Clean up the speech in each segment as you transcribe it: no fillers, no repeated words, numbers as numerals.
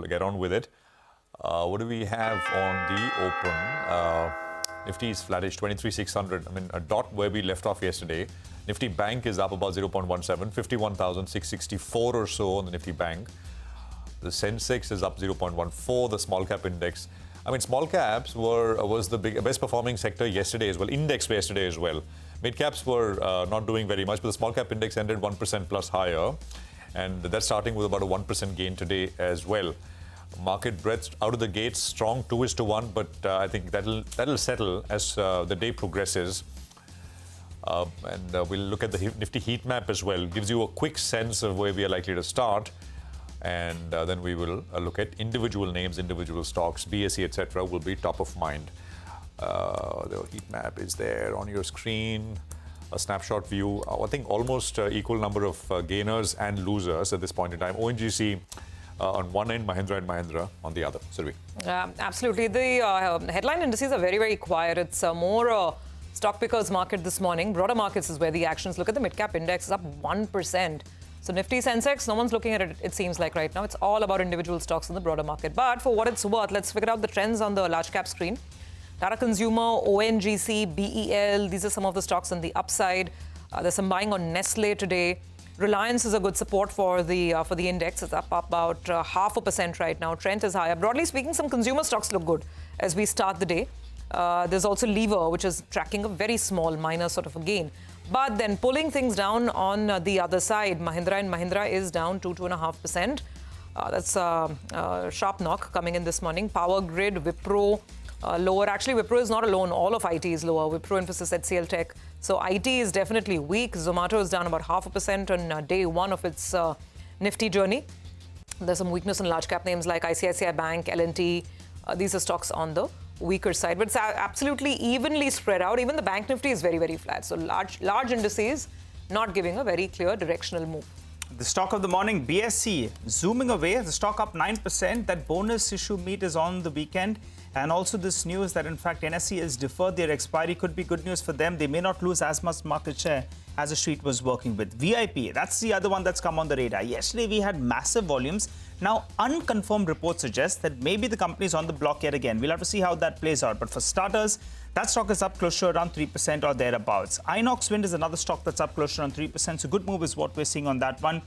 get on with it. What do we have on the open? Nifty is flattish, 23,600. I mean, a dot where we left off yesterday. Nifty Bank is up about 0.17, 51,664 or so on the Nifty Bank. The Sensex is up 0.14, the small cap index. I mean, small caps was the best performing sector yesterday as well, index yesterday as well. Mid caps were not doing very much, but the small cap index ended 1% plus higher. And that's starting with about a 1% gain today as well. Market breadth out of the gates, strong 2:1, but I think that'll settle as the day progresses. And we'll look at the Nifty heat map as well. Gives you a quick sense of where we are likely to start. And then we will look at individual names, individual stocks, BSE, etc. will be top of mind. The heat map is there on your screen. A snapshot view. I think almost equal number of gainers and losers at this point in time. ONGC on one end, Mahindra and Mahindra on the other. Survi. Absolutely. The headline indices are very, very quiet. It's more stock pickers market this morning. Broader markets is where the actions. Look at the mid-cap index is up 1%. So Nifty, Sensex, no one's looking at it, it seems like right now. It's all about individual stocks in the broader market. But for what it's worth, let's figure out the trends on the large cap screen. Tata Consumer, ONGC, BEL, these are some of the stocks on the upside. There's some buying on Nestle today. Reliance is a good support for the index. It's up about 0.5% right now. Trent is higher. Broadly speaking, some consumer stocks look good as we start the day. There's also Lever, which is tracking a very small, minor sort of a gain. But then pulling things down on the other side, Mahindra and Mahindra is down 2.5%. That's a sharp knock coming in this morning. Power Grid, Wipro, lower. Actually, Wipro is not alone. All of IT is lower. Wipro, Infosys, HCL Tech. So IT is definitely weak. Zomato is down about 0.5% on day one of its nifty journey. There's some weakness in large cap names like ICICI Bank, L&T. These are stocks on the weaker side, but it's absolutely evenly spread out. Even the bank nifty is very, very flat. So large indices not giving a very clear directional move. The stock of the morning, BSE, zooming away. The stock up 9%. That bonus issue meet is on the weekend. And also this news that, in fact, NSE has deferred their expiry could be good news for them. They may not lose as much market share as the street was working with. VIP, that's the other one that's come on the radar. Yesterday, we had massive volumes. Now, unconfirmed reports suggest that maybe the company is on the block yet again. We'll have to see how that plays out. But for starters, that stock is up close to around 3% or thereabouts. Inox Wind is another stock that's up close to around 3%. So good move is what we're seeing on that one.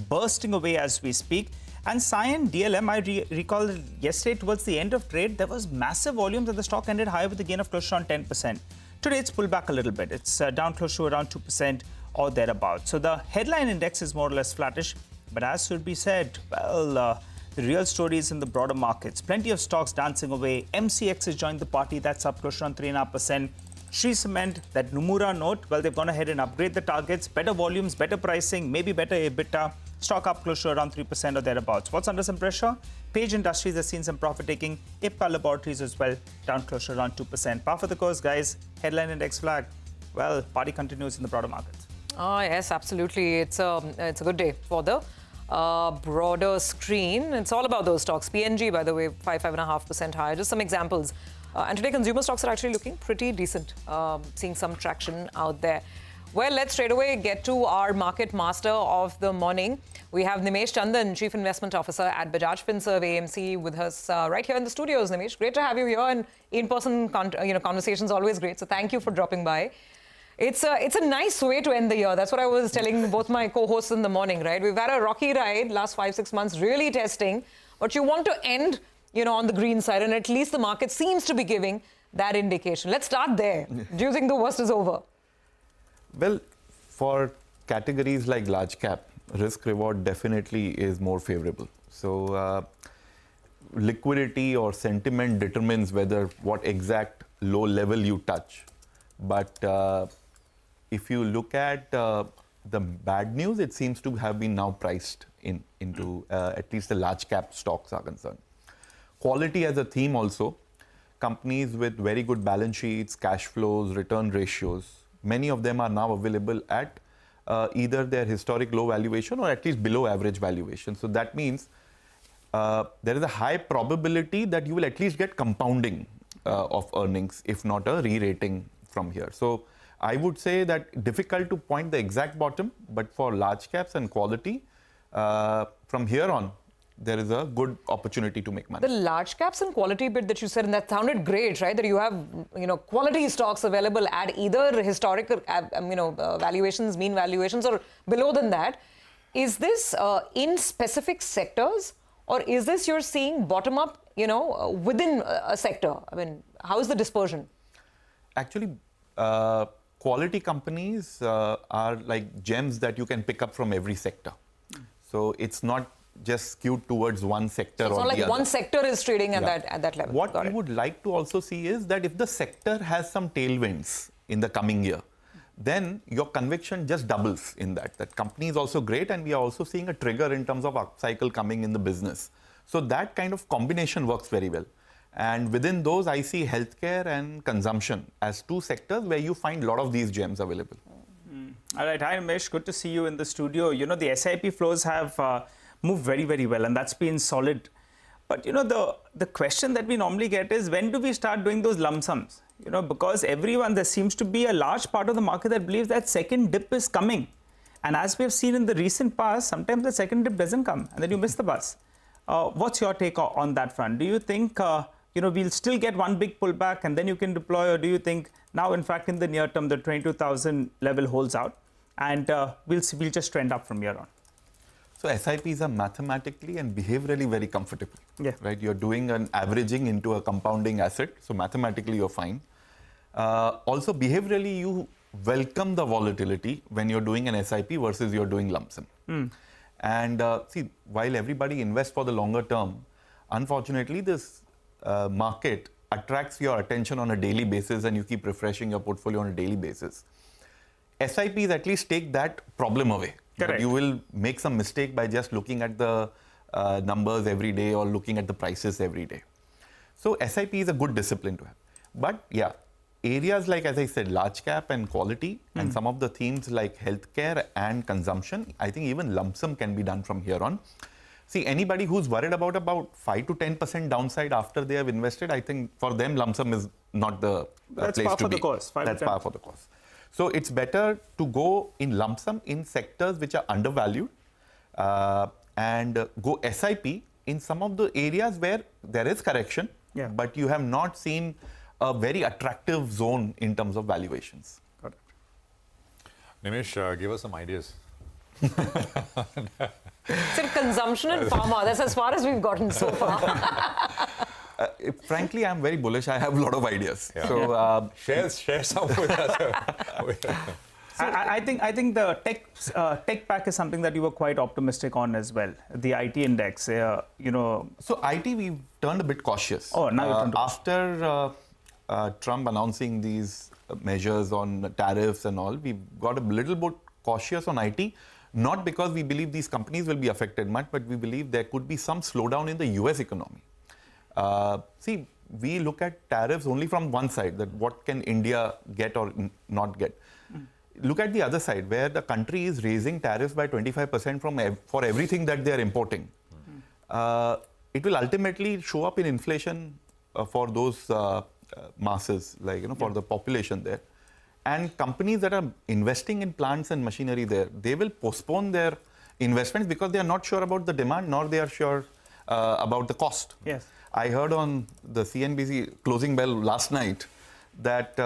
Bursting away as we speak. And Cyan, DLM, I recall that yesterday towards the end of trade, there was massive volumes and the stock ended higher with a gain of close to around 10%. Today, it's pulled back a little bit. It's down close to around 2% or thereabouts. So the headline index is more or less flattish. But as should be said, well, the real story is in the broader markets. Plenty of stocks dancing away. MCX has joined the party. That's up close to around 3.5%. Shree Cement, that Nomura note, well, they've gone ahead and upgrade the targets. Better volumes, better pricing, maybe better EBITDA. Stock up close to around 3% or thereabouts. What's under some pressure? Page Industries has seen some profit taking. Ipca Laboratories as well, down close to around 2%. Par for the course, guys. Headline index flag. Well, party continues in the broader markets. Oh, yes, absolutely. It's a good day for the broader screen. It's all about those stocks. PNG, by the way, 5.5% higher. Just some examples. And today, consumer stocks are actually looking pretty decent, seeing some traction out there. Well, let's straight away get to our market master of the morning. We have Nimesh Chandan, Chief Investment Officer at Bajaj Finserv AMC, with us right here in the studios. Nimesh, great to have you here, and in-person conversations always great. So thank you for dropping by. It's a nice way to end the year. That's what I was telling both my co-hosts in the morning, right? We've had a rocky ride last 5-6 months, really testing, but you want to end, on the green side, and at least the market seems to be giving that indication. Let's start there. Do you think the worst is over? Well, for categories like large cap, risk reward definitely is more favorable. So liquidity or sentiment determines what exact low level you touch. But if you look at the bad news, it seems to have been now priced into at least the large cap stocks are concerned. Quality as a theme also. Companies with very good balance sheets, cash flows, return ratios, many of them are now available at either their historic low valuation or at least below average valuation. So that means there is a high probability that you will at least get compounding of earnings, if not a re-rating from here. So I would say that difficult to point the exact bottom, but for large caps and quality, from here on, there is a good opportunity to make money. The large caps and quality bit that you said, and that sounded great, right? That you have, quality stocks available at either historical, valuations, mean valuations, or below than that. Is this in specific sectors, or is this you're seeing bottom up, within a sector? I mean, how is the dispersion? Actually, quality companies are like gems that you can pick up from every sector. So it's not just skewed towards one sector or the other. It's not like one sector is trading at that level. What we would like to also see is that if the sector has some tailwinds in the coming year, then your conviction just doubles in that. That company is also great, and we are also seeing a trigger in terms of upcycle coming in the business. So that kind of combination works very well. And within those, I see healthcare and consumption as two sectors where you find a lot of these gems available. All right. Hi, Ramesh. Good to see you in the studio. The SIP flows have moved very, very well, and that's been solid. But, the question that we normally get is, when do we start doing those lump sums? Because there seems to be a large part of the market that believes that second dip is coming. And as we have seen in the recent past, sometimes the second dip doesn't come, and then you miss the bus. What's your take on that front? Do you think we'll still get one big pullback and then you can deploy, or do you think now, in fact, in the near term, the 22,000 level holds out and we'll just trend up from here on? So SIPs are mathematically and behaviorally very comfortable. Yeah. Right? You're doing an averaging into a compounding asset, so mathematically you're fine. Also, behaviorally, you welcome the volatility when you're doing an SIP versus you're doing lump sum. And see, while everybody invests for the longer term, unfortunately, this market attracts your attention on a daily basis, and you keep refreshing your portfolio on a daily basis. SIPs at least take that problem away. Correct. You will make some mistake by just looking at the numbers every day or looking at the prices every day. So SIP is a good discipline to have. But yeah, areas like, as I said, large cap and quality, and some of the themes like healthcare and consumption, I think even lump sum can be done from here on. See, anybody who's worried about 5 to 10% downside after they have invested, I think for them lump sum is not the place to be. That's par for the course. That's par for the course. So it's better to go in lump sum in sectors which are undervalued and go SIP in some of the areas where there is correction, but you have not seen a very attractive zone in terms of valuations. Got it. Nimish, give us some ideas. So consumption and pharma, that's as far as we've gotten so far. Frankly, I'm very bullish. I have a lot of ideas. Yeah. So share some with us. I think the tech pack is something that you were quite optimistic on as well. The IT index, So IT, we've turned a bit cautious. Oh, now you're turned after Trump announcing these measures on tariffs and all, we got a little bit cautious on IT. Not because we believe these companies will be affected much, but we believe there could be some slowdown in the US economy. See, we look at tariffs only from one side, that what can India get or not get. Look at the other side, where the country is raising tariffs by 25% for everything that they are importing. It will ultimately show up in inflation for those masses, for the population there. And companies that are investing in plants and machinery there, they will postpone their investments because they are not sure about the demand, nor they are sure about the cost. Yes. I heard on the CNBC closing bell last night that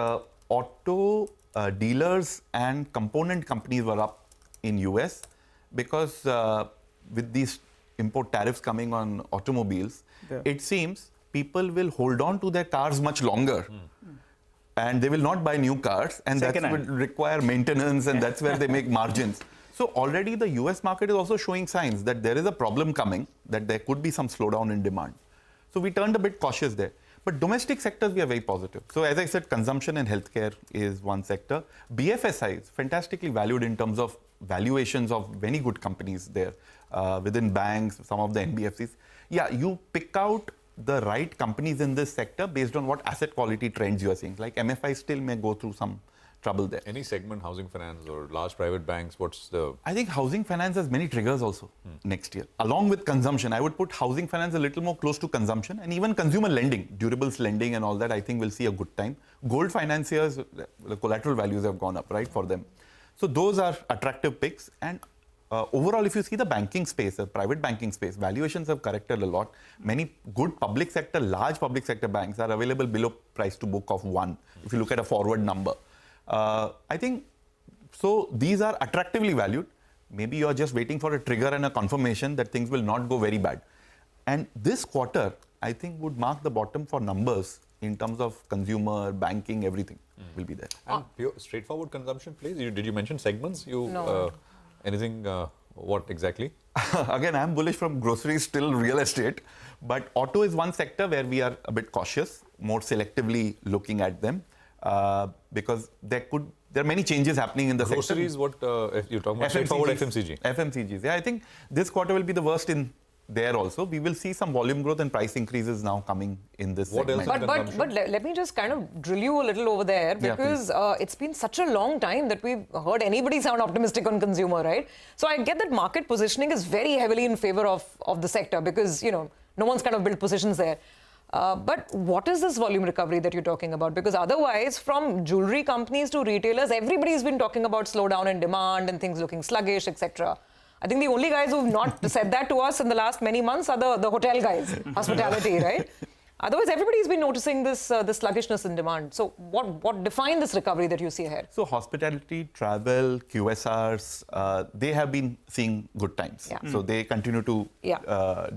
auto dealers and component companies were up in US because with these import tariffs coming on automobiles, it seems people will hold on to their cars much longer. And they will not buy new cars, and that would require maintenance, and that's where they make margins. So already the US market is also showing signs that there is a problem coming, that there could be some slowdown in demand. So we turned a bit cautious there. But domestic sectors, we are very positive. So as I said, consumption and healthcare is one sector. BFSI is fantastically valued in terms of valuations of many good companies there within banks, some of the NBFCs. Yeah, you pick out the right companies in this sector based on what asset quality trends you are seeing. Like MFI still may go through some trouble there. Any segment, housing finance or large private banks, what's the... I think housing finance has many triggers also next year. Along with consumption, I would put housing finance a little more close to consumption, and even consumer lending, durables lending and all that, I think we'll see a good time. Gold financiers, the collateral values have gone up, right, for them. So those are attractive picks. And overall, if you see the banking space, the private banking space, valuations have corrected a lot. Many good public sector, large public sector banks are available below price to book of 1, if you look at a forward number. I think, so these are attractively valued. Maybe you are just waiting for a trigger and a confirmation that things will not go very bad. And this quarter, I think, would mark the bottom for numbers in terms of consumer, banking, everything will be there. And pure, straightforward consumption plays? Did you mention segments? No. Anything, what exactly? Again, I'm bullish from groceries till real estate, but auto is one sector where we are a bit cautious, more selectively looking at them, because there are many changes happening in the Groceries, sector. what you're talking about? Straightforward FMCG. FMCGs. Yeah, I think this quarter will be the worst in there also. We will see some volume growth and price increases now coming in this What segment. else? But let me just kind of drill you a little over there, because it's been such a long time that we've heard anybody sound optimistic on consumer, right? So I get that market positioning is very heavily in favor of the sector, because, you know, no one's kind of built positions there. But what is this volume recovery that you're talking about? Because otherwise, from jewelry companies to retailers, everybody's been talking about slowdown in demand and things looking sluggish, etc. I think the only guys who've not said that to us in the last many months are the hotel guys, hospitality, right? Otherwise, everybody's been noticing this sluggishness in demand. So what define this recovery that you see ahead? So hospitality, travel, QSRs, they have been seeing good times. Yeah. So they continue to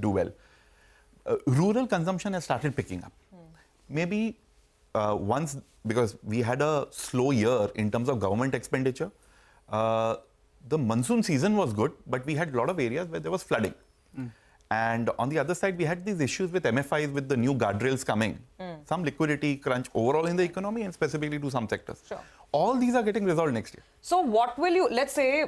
do well. Rural consumption has started picking up. Maybe once, because we had a slow year in terms of government expenditure, the monsoon season was good, but we had a lot of areas where there was flooding. And on the other side, we had these issues with MFIs, with the new guardrails coming. Some liquidity crunch overall in the economy and specifically to some sectors. Sure. All these are getting resolved next year. So what will you, let's say,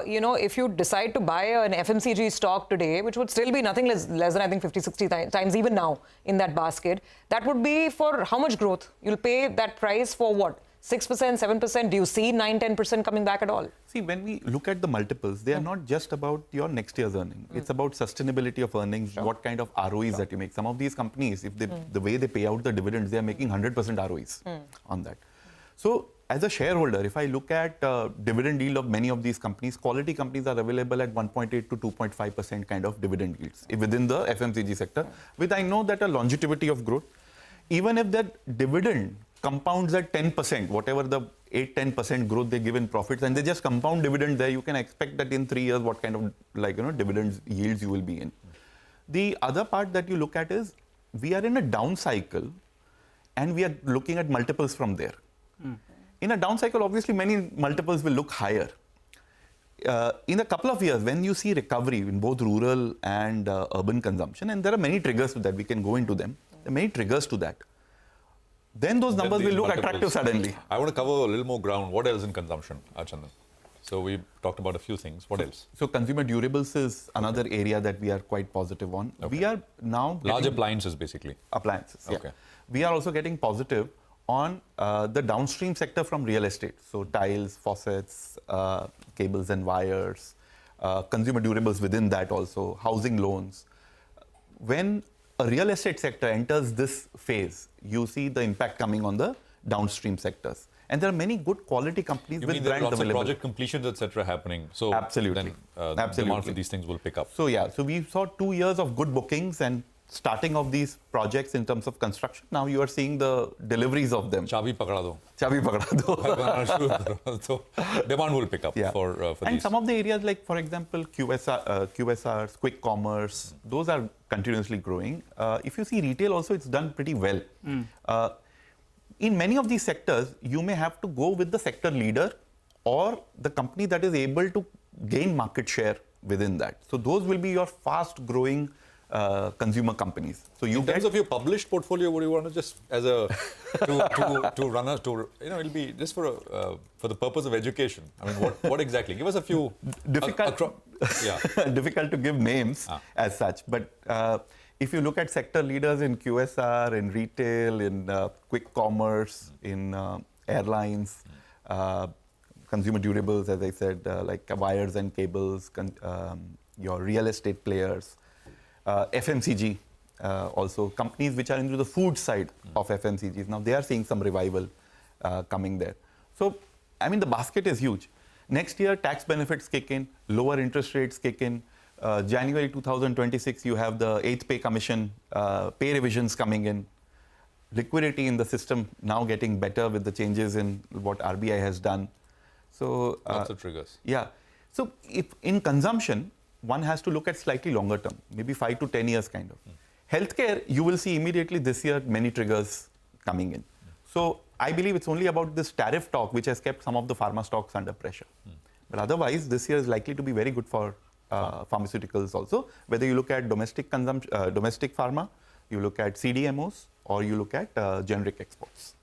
you know, if you decide to buy an FMCG stock today, which would still be nothing less than, I think, 50, 60 times even now in that basket, that would be for how much growth? You'll pay that price for what? 6%, 7%? Do you see 9, 10% coming back at all? See, when we look at the multiples, they are not just about your next year's earning. It's about sustainability of earnings, what kind of ROEs that you make. Some of these companies, if they, the way they pay out the dividends, they are making 100% ROEs on that. So, as a shareholder, if I look at dividend yield of many of these companies, quality companies are available at 1.8 to 2.5% kind of dividend yields within the FMCG sector, with I know that a longevity of growth. Even if that dividend compounds at 10%, whatever the 8-10% growth they give in profits, and they just compound dividend there, you can expect that in 3 years what kind of dividends yields you will be in. The other part that you look at is we are in a down cycle, and we are looking at multiples from there. In a down cycle, obviously many multiples will look higher. In a couple of years, when you see recovery in both rural and urban consumption, and there are many triggers to that, we can go into them. There are many triggers to that. Then those numbers will look attractive suddenly. I want to cover a little more ground. What else in consumption, Chandan? So we talked about a few things. What else? So consumer durables is another area that we are quite positive on. Okay. We are now Large appliances, basically. appliances. Okay. Yeah. We are also getting positive on the downstream sector from real estate. So tiles, faucets, cables and wires, consumer durables within that also, housing loans. When a real estate sector enters this phase, you see the impact coming on the downstream sectors. And there are many good quality companies You with mean there are brands lots available. of project completions, etc. happening. So Absolutely. then Absolutely. demand for these things will pick up. So yeah, so we saw 2 years of good bookings and starting of these projects in terms of construction. Now you are seeing the deliveries of them. Chabi pakda do. Chabi pakda do. So demand will pick up for and these. some of the areas like, for example, QSRs, quick commerce, those are continuously growing. If you see retail also, it's done pretty well. In many of these sectors, you may have to go with the sector leader or the company that is able to gain market share within that. So those will be your fast growing consumer companies. So you in terms of your published portfolio, would you want to just as a to run us to it'll be just for the purpose of education. I mean, what exactly? Give us a few difficult difficult to give names as such, but if you look at sector leaders in QSR, in retail, in quick commerce, in airlines, consumer durables, as I said, like wires and cables, your real estate players, FMCG, also companies which are into the food side of FMCGs. Now they are seeing some revival coming there. So, I mean, the basket is huge. Next year, tax benefits kick in, lower interest rates kick in. January 2026, you have the 8th pay commission, pay revisions coming in. Liquidity in the system now getting better with the changes in what RBI has done. So Lots of triggers. yeah. So if in consumption, one has to look at slightly longer term, maybe 5 to 10 years kind of. Healthcare, you will see immediately this year many triggers coming in. So I believe it's only about this tariff talk which has kept some of the pharma stocks under pressure. But otherwise, this year is likely to be very good for pharmaceuticals also. Whether you look at domestic consumption, domestic pharma, you look at CDMOs, or you look at generic exports.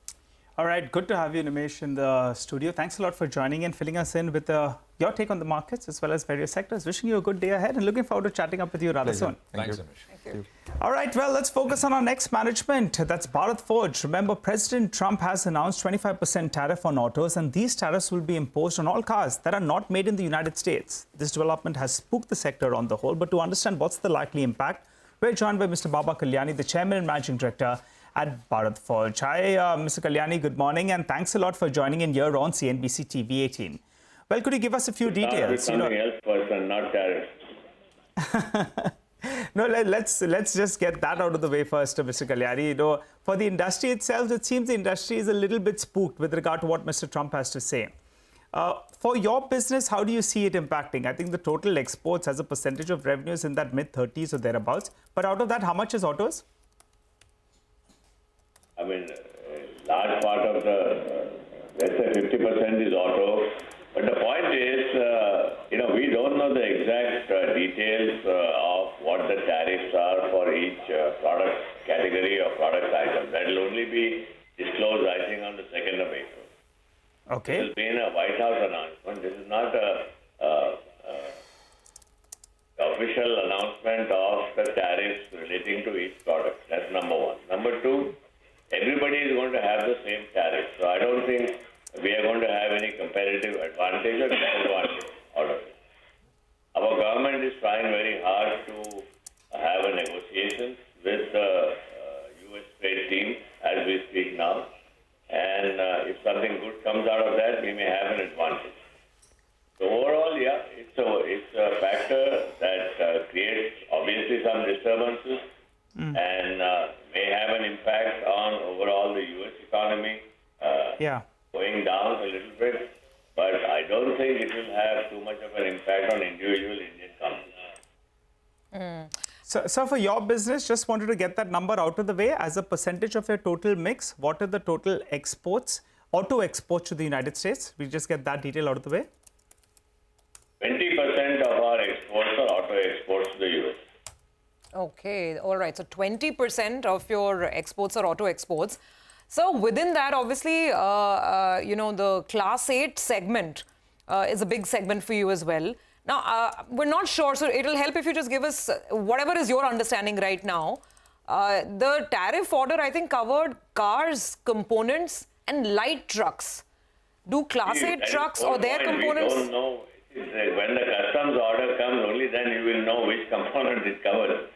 All right, good to have you, Nimesh, in the studio. Thanks a lot for joining and filling us in with your take on the markets as well as various sectors. Wishing you a good day ahead and looking forward to chatting up with you rather soon. Thanks, you. Amish. Thank you. All right, well, let's focus on our next management. That's Bharat Forge. Remember, President Trump has announced 25% tariff on autos, and these tariffs will be imposed on all cars that are not made in the United States. This development has spooked the sector on the whole, but to understand what's the likely impact, we're joined by Mr. Baba Kalyani, the Chairman and Managing Director at Bharat Forge. Hi, Mr. Kalyani, good morning, and thanks a lot for joining in here on CNBC-TV18. Well, could you give us a few details? Something else first and not tariffs. No, let's just get that out of the way first, Mr. Kalyani. You know, for the industry itself, it seems the industry is a little bit spooked with regard to what Mr. Trump has to say. For your business, how do you see it impacting? I think the total exports as a percentage of revenues in that mid-30s or thereabouts. But out of that, how much is autos? I mean, a large part of the, let's say 50% is auto. But the point is, we don't know the exact details of what the tariffs are for each product category or product item. That will only be disclosed, I think, on the 2nd of April. Okay. This has been a White House announcement. This is not a official announcement of the tariffs relating to each product. That's number one. Number two, everybody is going to have the same tariff. So I don't think we are going to have any competitive advantage or disadvantage out of it. Our government is trying very hard to have a negotiation with the U.S. trade team as we speak now. And if something good comes out of that, we may have an advantage. So overall, yeah, it's a factor that creates obviously some disturbances and may have an impact on overall the U.S. economy going down a little bit. But I don't think it will have too much of an impact on individual Indian companies. So for your business, just wanted to get that number out of the way. As a percentage of your total mix, what are the total exports, auto exports to the United States? We just get that detail out of the way. 20% of our exports are auto exports to the U.S. Okay, all right. So 20% of your exports are auto exports. So within that, obviously, the Class 8 segment is a big segment for you as well. Now, we're not sure, so it'll help if you just give us whatever is your understanding right now. The tariff order, I think, covered cars, components, and light trucks. Do Class 8 trucks or their components? We don't know. When the customs order comes, only then you will know which component it covers.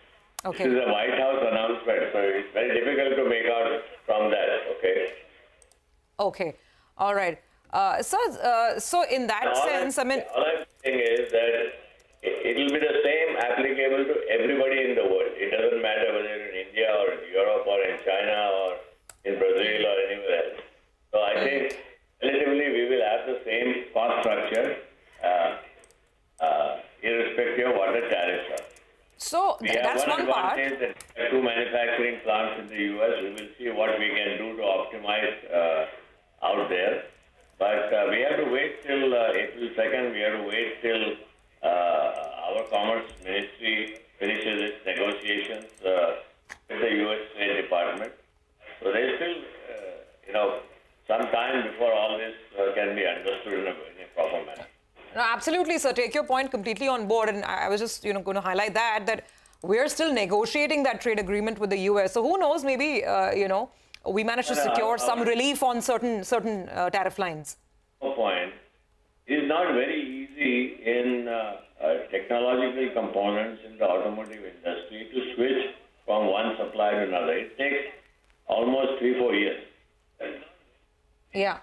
Okay. This is a White House announcement, so it's very difficult to make out from that, okay? Okay. All right. So in that sense, I mean... All I'm saying is that it will be the same applicable to everybody in the world. It doesn't matter whether you're in India or in Europe or in China or in Brazil or anywhere else. So I think relatively we will have the same cost structure irrespective of what the tariffs are. So that's one part. We have one advantage that 2 manufacturing plants in the U.S. We will see what we can do to optimize out there. But we have to wait till April 2nd. We have to wait till our Commerce Ministry finishes its negotiations with the U.S. State Department. So there's still, some time before all this can be understood in a proper manner. No, absolutely, sir. Take your point completely on board. And I was just, going to highlight that we're still negotiating that trade agreement with the U.S. So who knows, maybe, we managed to secure some relief on certain tariff lines. No point. It is not very easy in technological components in the automotive industry to switch from one supplier to another. It takes almost 3-4 years. Yeah.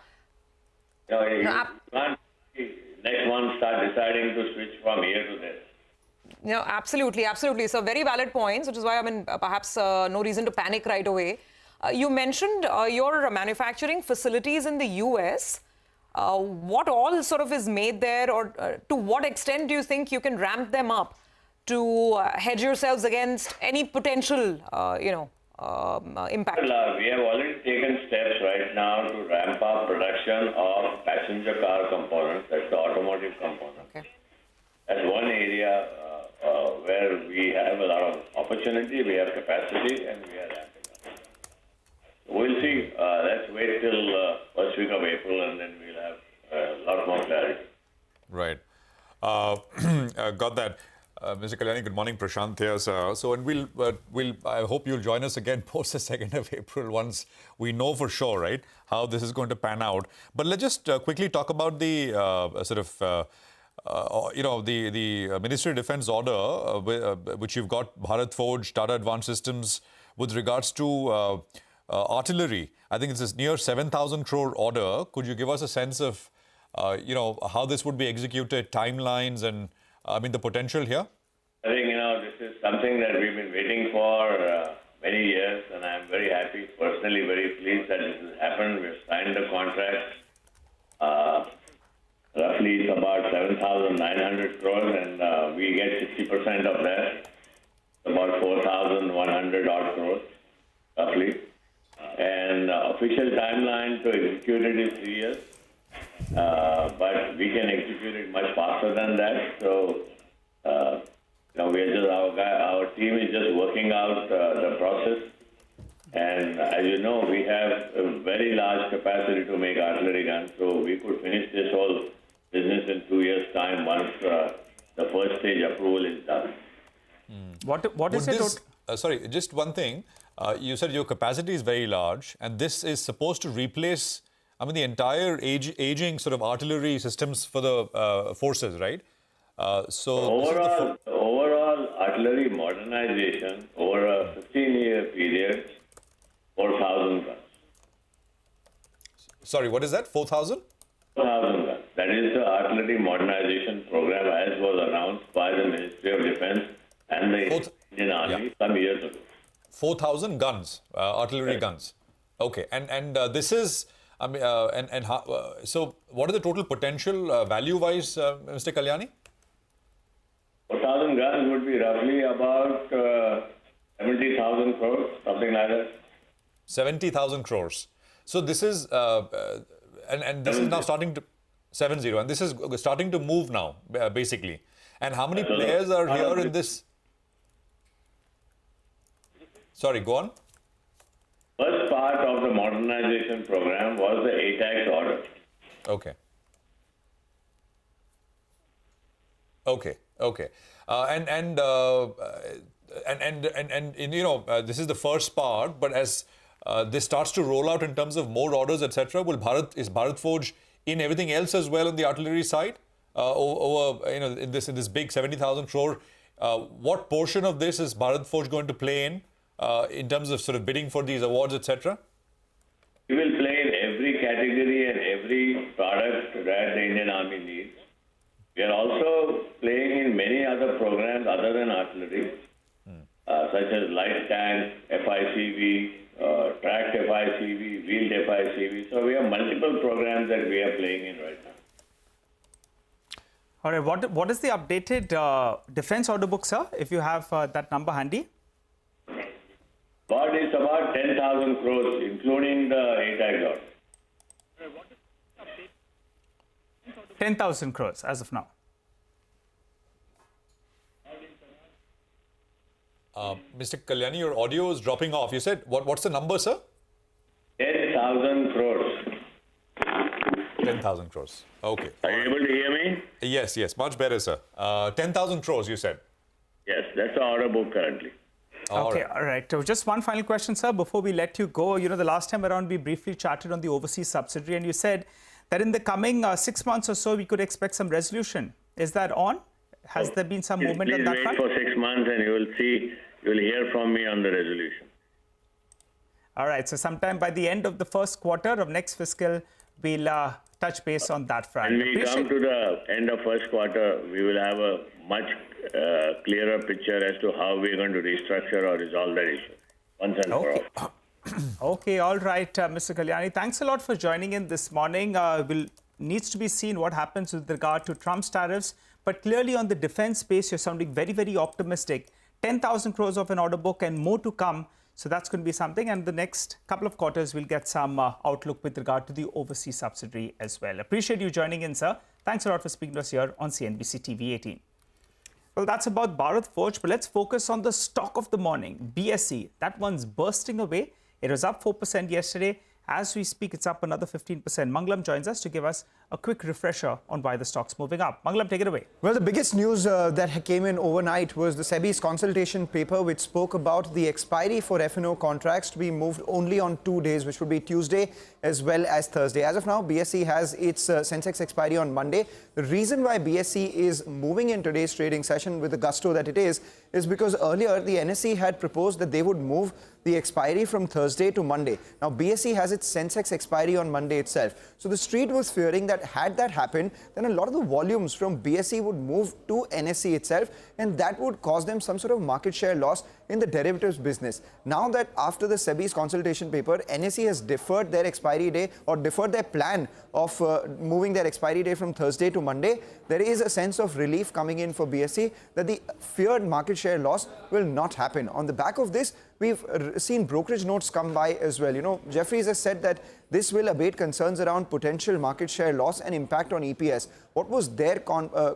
You can't next one start deciding to switch from here to there. No, absolutely, absolutely. So very valid points, which is why, I mean, perhaps no reason to panic right away. You mentioned your manufacturing facilities in the US. What all sort of is made there, or to what extent do you think you can ramp them up to hedge yourselves against any potential, impact? Well, we have already taken steps right now to ramp up production of passenger car components, that's the automotive component. Okay. That's one area where we have a lot of opportunity, we have capacity, and we are ramping up. We'll see. Let's wait till first week of April, and then we'll have a lot more clarity. Right. Got that. Mr. Kalyani, good morning. Prashant here, sir. So, and I hope you'll join us again post the 2nd of April once we know for sure, right, how this is going to pan out. But let's just quickly talk about the the Ministry of Defence order, which you've got Bharat Forge, Tata Advanced Systems, with regards to artillery. I think it's this near 7,000 crore order. Could you give us a sense of, how this would be executed, timelines, and the potential here? I think, this is something that we've been waiting for many years, and I'm very happy, personally very pleased that this has happened. We've signed the contract. Roughly it's about 7,900 crores, and we get 60% of that, about 4,100 odd crores, roughly. And official timeline to execute it is 3 years, but we can execute it much faster than that. So, we are just our team is just working out the process. And as you know, we have a very large capacity to make artillery guns, so we could finish this whole business in 2 years' time once the first stage approval is done. What is it? Sorry, just one thing. You said your capacity is very large, and this is supposed to replace, the entire aging sort of artillery systems for the forces, right? Overall artillery modernization over a 15-year period, 4,000 guns. Sorry, what is that? 4,000? 4,000 guns. That is the artillery modernization program as was announced by the Ministry of Defence and the Indian Army some years ago. 4,000 guns, artillery guns. Okay, and this is, so what are the total potential value-wise, Mr. Kalyani? 4,000 guns would be roughly about 70,000 crores, something like that. 70,000 crores. So this is, and this is now starting to, 70, and this is starting to move now, basically. And how many players are here in this? Sorry, go on. First part of the modernization program was the ATAX order. Okay. This is the first part, but as this starts to roll out in terms of more orders, etc., is Bharat Forge in everything else as well on the artillery side? In this big 70,000 crore, what portion of this is Bharat Forge going to play in terms of sort of bidding for these awards, etc.? We will play in every category and every product that the Indian Army needs. We are also playing in many other programs other than artillery, such as light tank, FICV, tracked FICV, wheeled FICV. So we have multiple programs that we are playing in right now. All right. What is the updated defense order book, sir, if you have that number handy? But it's about 10,000 crores, including the ATAG order. 10,000 crores as of now. Mr. Kalyani, your audio is dropping off. You said, what's the number, sir? 10,000 crores. 10,000 crores. Okay. Are you able to hear me? Yes, much better, sir. 10,000 crores, you said? Yes, that's the order book currently. All right. So just one final question, sir, before we let you go. The last time around we briefly chatted on the overseas subsidiary, and you said that in the coming 6 months or so, we could expect some resolution. Is that on? Has there been some movement on that front? Please wait for 6 months and you'll hear from me on the resolution. All right. So sometime by the end of the first quarter of next fiscal, we'll touch base on that front. When we come to the end of first quarter, we will have a much clearer picture as to how we're going to restructure or resolve that issue once and for all. Okay, all right, Mr. Kalyani. Thanks a lot for joining in this morning. Needs to be seen what happens with regard to Trump's tariffs. But clearly on the defense space, you're sounding very, very optimistic. 10,000 crores of an order book and more to come. So that's going to be something. And the next couple of quarters, we'll get some outlook with regard to the overseas subsidiary as well. Appreciate you joining in, sir. Thanks a lot for speaking to us here on CNBC TV18. Well, that's about Bharat Forge, but let's focus on the stock of the morning, BSE. That one's bursting away. It was up 4% yesterday. As we speak, it's up another 15%. Mangalam joins us to give us a quick refresher on why the stock's moving up. Mangalam, take it away. Well, the biggest news that came in overnight was the SEBI's consultation paper, which spoke about the expiry for F&O contracts to be moved only on 2 days, which would be Tuesday as well as Thursday. As of now, BSE has its Sensex expiry on Monday. The reason why BSE is moving in today's trading session with the gusto that it is because earlier the NSE had proposed that they would move the expiry from Thursday to Monday. Now, BSE has its Sensex expiry on Monday itself. So the street was fearing that had that happened, then a lot of the volumes from BSE would move to NSE itself, and that would cause them some sort of market share loss in the derivatives business. Now that after the SEBI's consultation paper, NSE has deferred their expiry day or deferred their plan of moving their expiry day from Thursday to Monday, there is a sense of relief coming in for BSE that the feared market share loss will not happen. On the back of this, we've seen brokerage notes come by as well. You know, Jefferies has said that this will abate concerns around potential market share loss and impact on EPS. What was their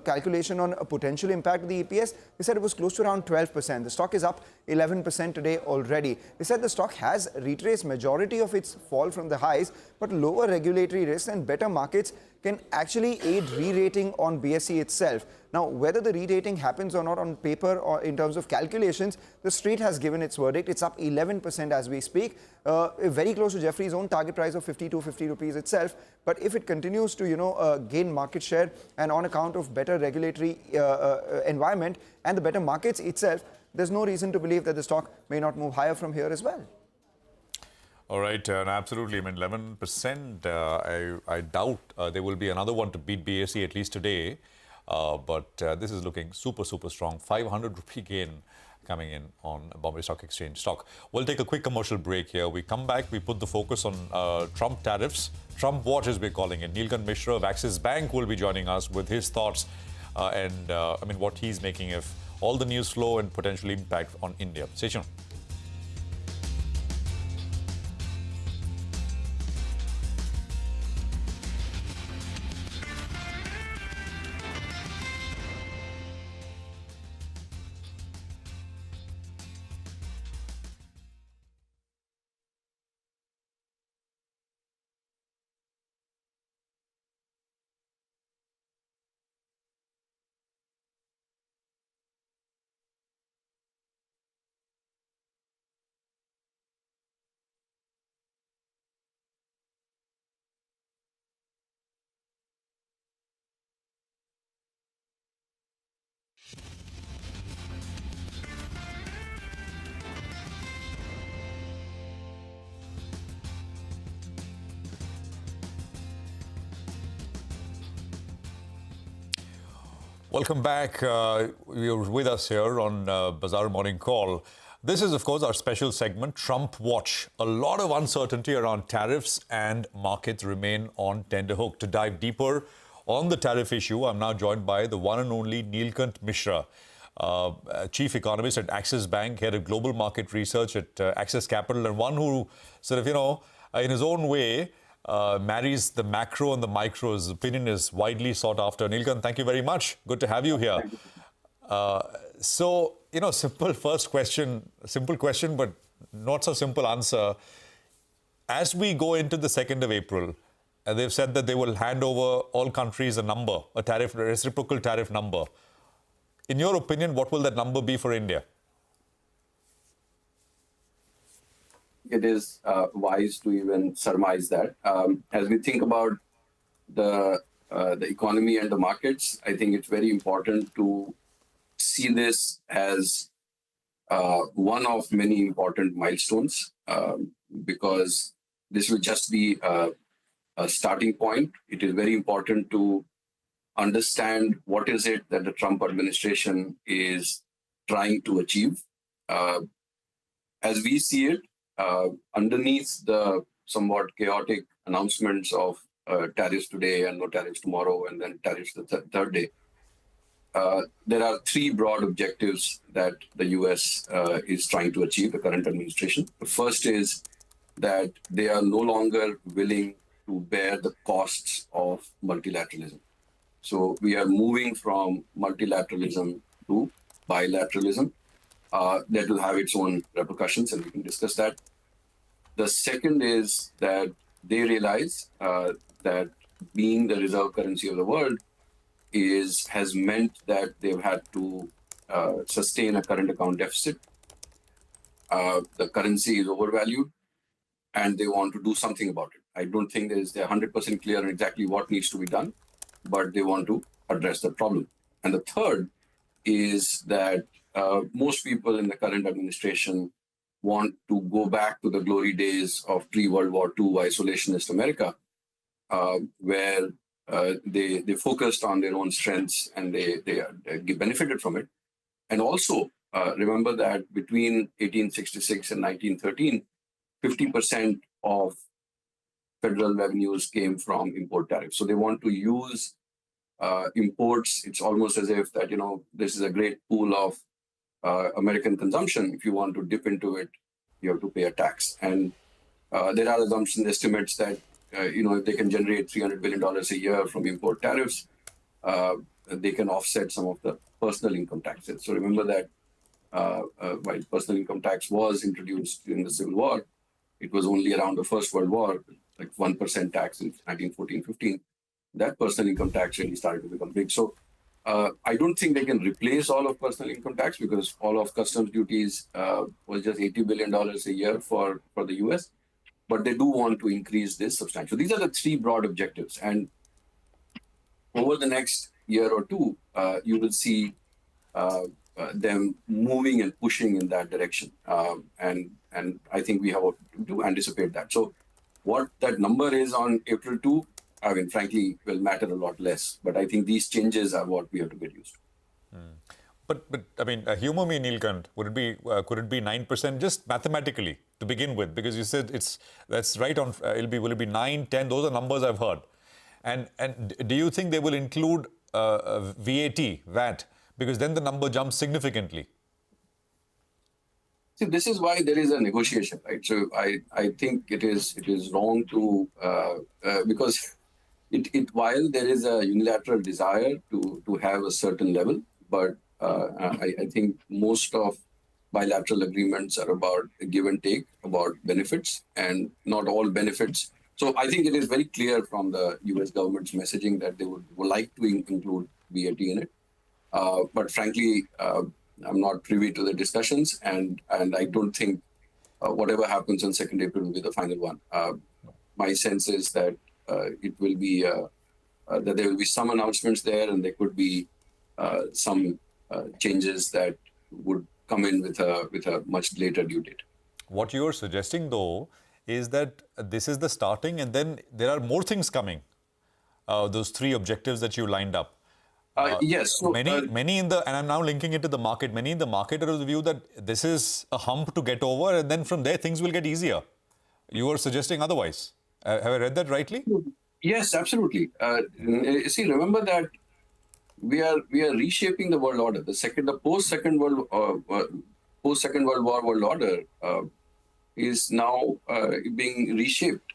calculation on a potential impact of the EPS? They said it was close to around 12%. The stock is up 11% today already. They said the stock has retraced majority of its fall from the highs, but lower regulatory risks and better markets can actually aid re-rating on BSE itself. Now, whether the re-rating happens or not on paper or in terms of calculations, the street has given its verdict. It's up 11% as we speak, very close to Jefferies' own target price of 50 rupees itself. But if it continues to, gain market share and on account of better regulatory environment and the better markets itself, there's no reason to believe that the stock may not move higher from here as well. All right, absolutely. I mean, 11%, I doubt there will be another one to beat BSE at least today. But this is looking super, super strong. 500 rupee gain coming in on Bombay Stock Exchange stock. We'll take a quick commercial break here. We come back, we put the focus on Trump tariffs. Trump watch, as we're calling it. Neelkanth Mishra of Axis Bank will be joining us with his thoughts and what he's making of all the news flow and potential impact on India. Stay tuned. Welcome back. You're with us here on Bazaar Morning Call. This is, of course, our special segment, Trump Watch. A lot of uncertainty around tariffs and markets remain on tenterhook. To dive deeper on the tariff issue, I'm now joined by the one and only Neelkanth Mishra, Chief Economist at Axis Bank, Head of Global Market Research at Axis Capital, and one who sort of, in his own way, marries the macro and the micro. His opinion is widely sought after. Neelkanth, thank you very much. Good to have you here. Simple question, but not so simple answer. As we go into the 2nd of April, they've said that they will hand over all countries a number, a reciprocal tariff number. In your opinion, what will that number be for India? It is wise to even surmise that. As we think about the economy and the markets, I think it's very important to see this as one of many important milestones because this will just be starting point. It is very important to understand what is it that the Trump administration is trying to achieve. As we see it, underneath the somewhat chaotic announcements of tariffs today and no tariffs tomorrow and then tariffs the third day, there are three broad objectives that the US is trying to achieve, the current administration. The first is that they are no longer willing to bear the costs of multilateralism. So we are moving from multilateralism to bilateralism. That will have its own repercussions, and we can discuss that. The second is that they realize that being the reserve currency of the world has meant that they've had to sustain a current account deficit. The currency is overvalued, and they want to do something about it. I don't think they're 100% clear on exactly what needs to be done, but they want to address the problem. And the third is that most people in the current administration want to go back to the glory days of pre-World War II isolationist America, where they focused on their own strengths and they benefited from it. And also remember that between 1866 and 1913, 50% of federal revenues came from import tariffs. So they want to use imports. It's almost as if that, this is a great pool of American consumption. If you want to dip into it, you have to pay a tax. And there are assumptions, estimates that, if they can generate $300 billion a year from import tariffs, they can offset some of the personal income taxes. So remember that while personal income tax was introduced during the Civil War, it was only around the First World War, like 1% tax in 1914-15. That personal income tax really started to become big. So I don't think they can replace all of personal income tax because all of customs duties was just $80 billion a year for the US. But they do want to increase this substantially. These are the three broad objectives. And over the next year or two, you will see them moving and pushing in that direction. And I think we have to anticipate that. So what that number is on April 2, frankly, will matter a lot less. But I think these changes are what we have to get used to. But humor me, Neelkant. Could it be 9% just mathematically to begin with? Because you said that's right on. Will it be 9, 10? Those are numbers I've heard. And do you think they will include VAT? Because then the number jumps significantly. See, this is why there is a negotiation, right? So I think it is wrong to because while there is a unilateral desire to have a certain level, but I think most of bilateral agreements are about give and take, about benefits, and not all benefits. So I think it is very clear from the US government's messaging that they would like to include VAT in it. But frankly, I'm not privy to the discussions, and I don't think whatever happens on 2nd April will be the final one. My sense is that it will be that there will be some announcements there, and there could be some changes that would come in with a much later due date. What you're suggesting, though, is that this is the starting, and then there are more things coming. Those three objectives that you lined up. Yes. So, many in the, and I'm now linking it to the market, many in the market are of the view that this is a hump to get over, and then from there things will get easier. You are suggesting otherwise. Have I read that rightly? Yes, absolutely. See, remember that we are reshaping the world order. The post Second World War world order is now being reshaped.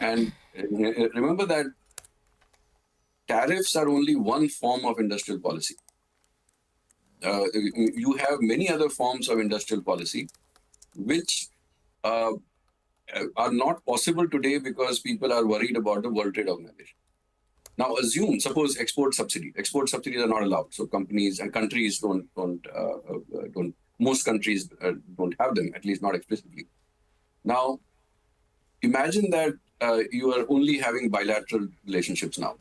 And remember that tariffs are only one form of industrial policy. You have many other forms of industrial policy, which are not possible today because people are worried about the World Trade Organization. Now, suppose export subsidies. Export subsidies are not allowed. So companies and countries don't. Most countries don't have them, at least not explicitly. Now, imagine that you are only having bilateral relationships now.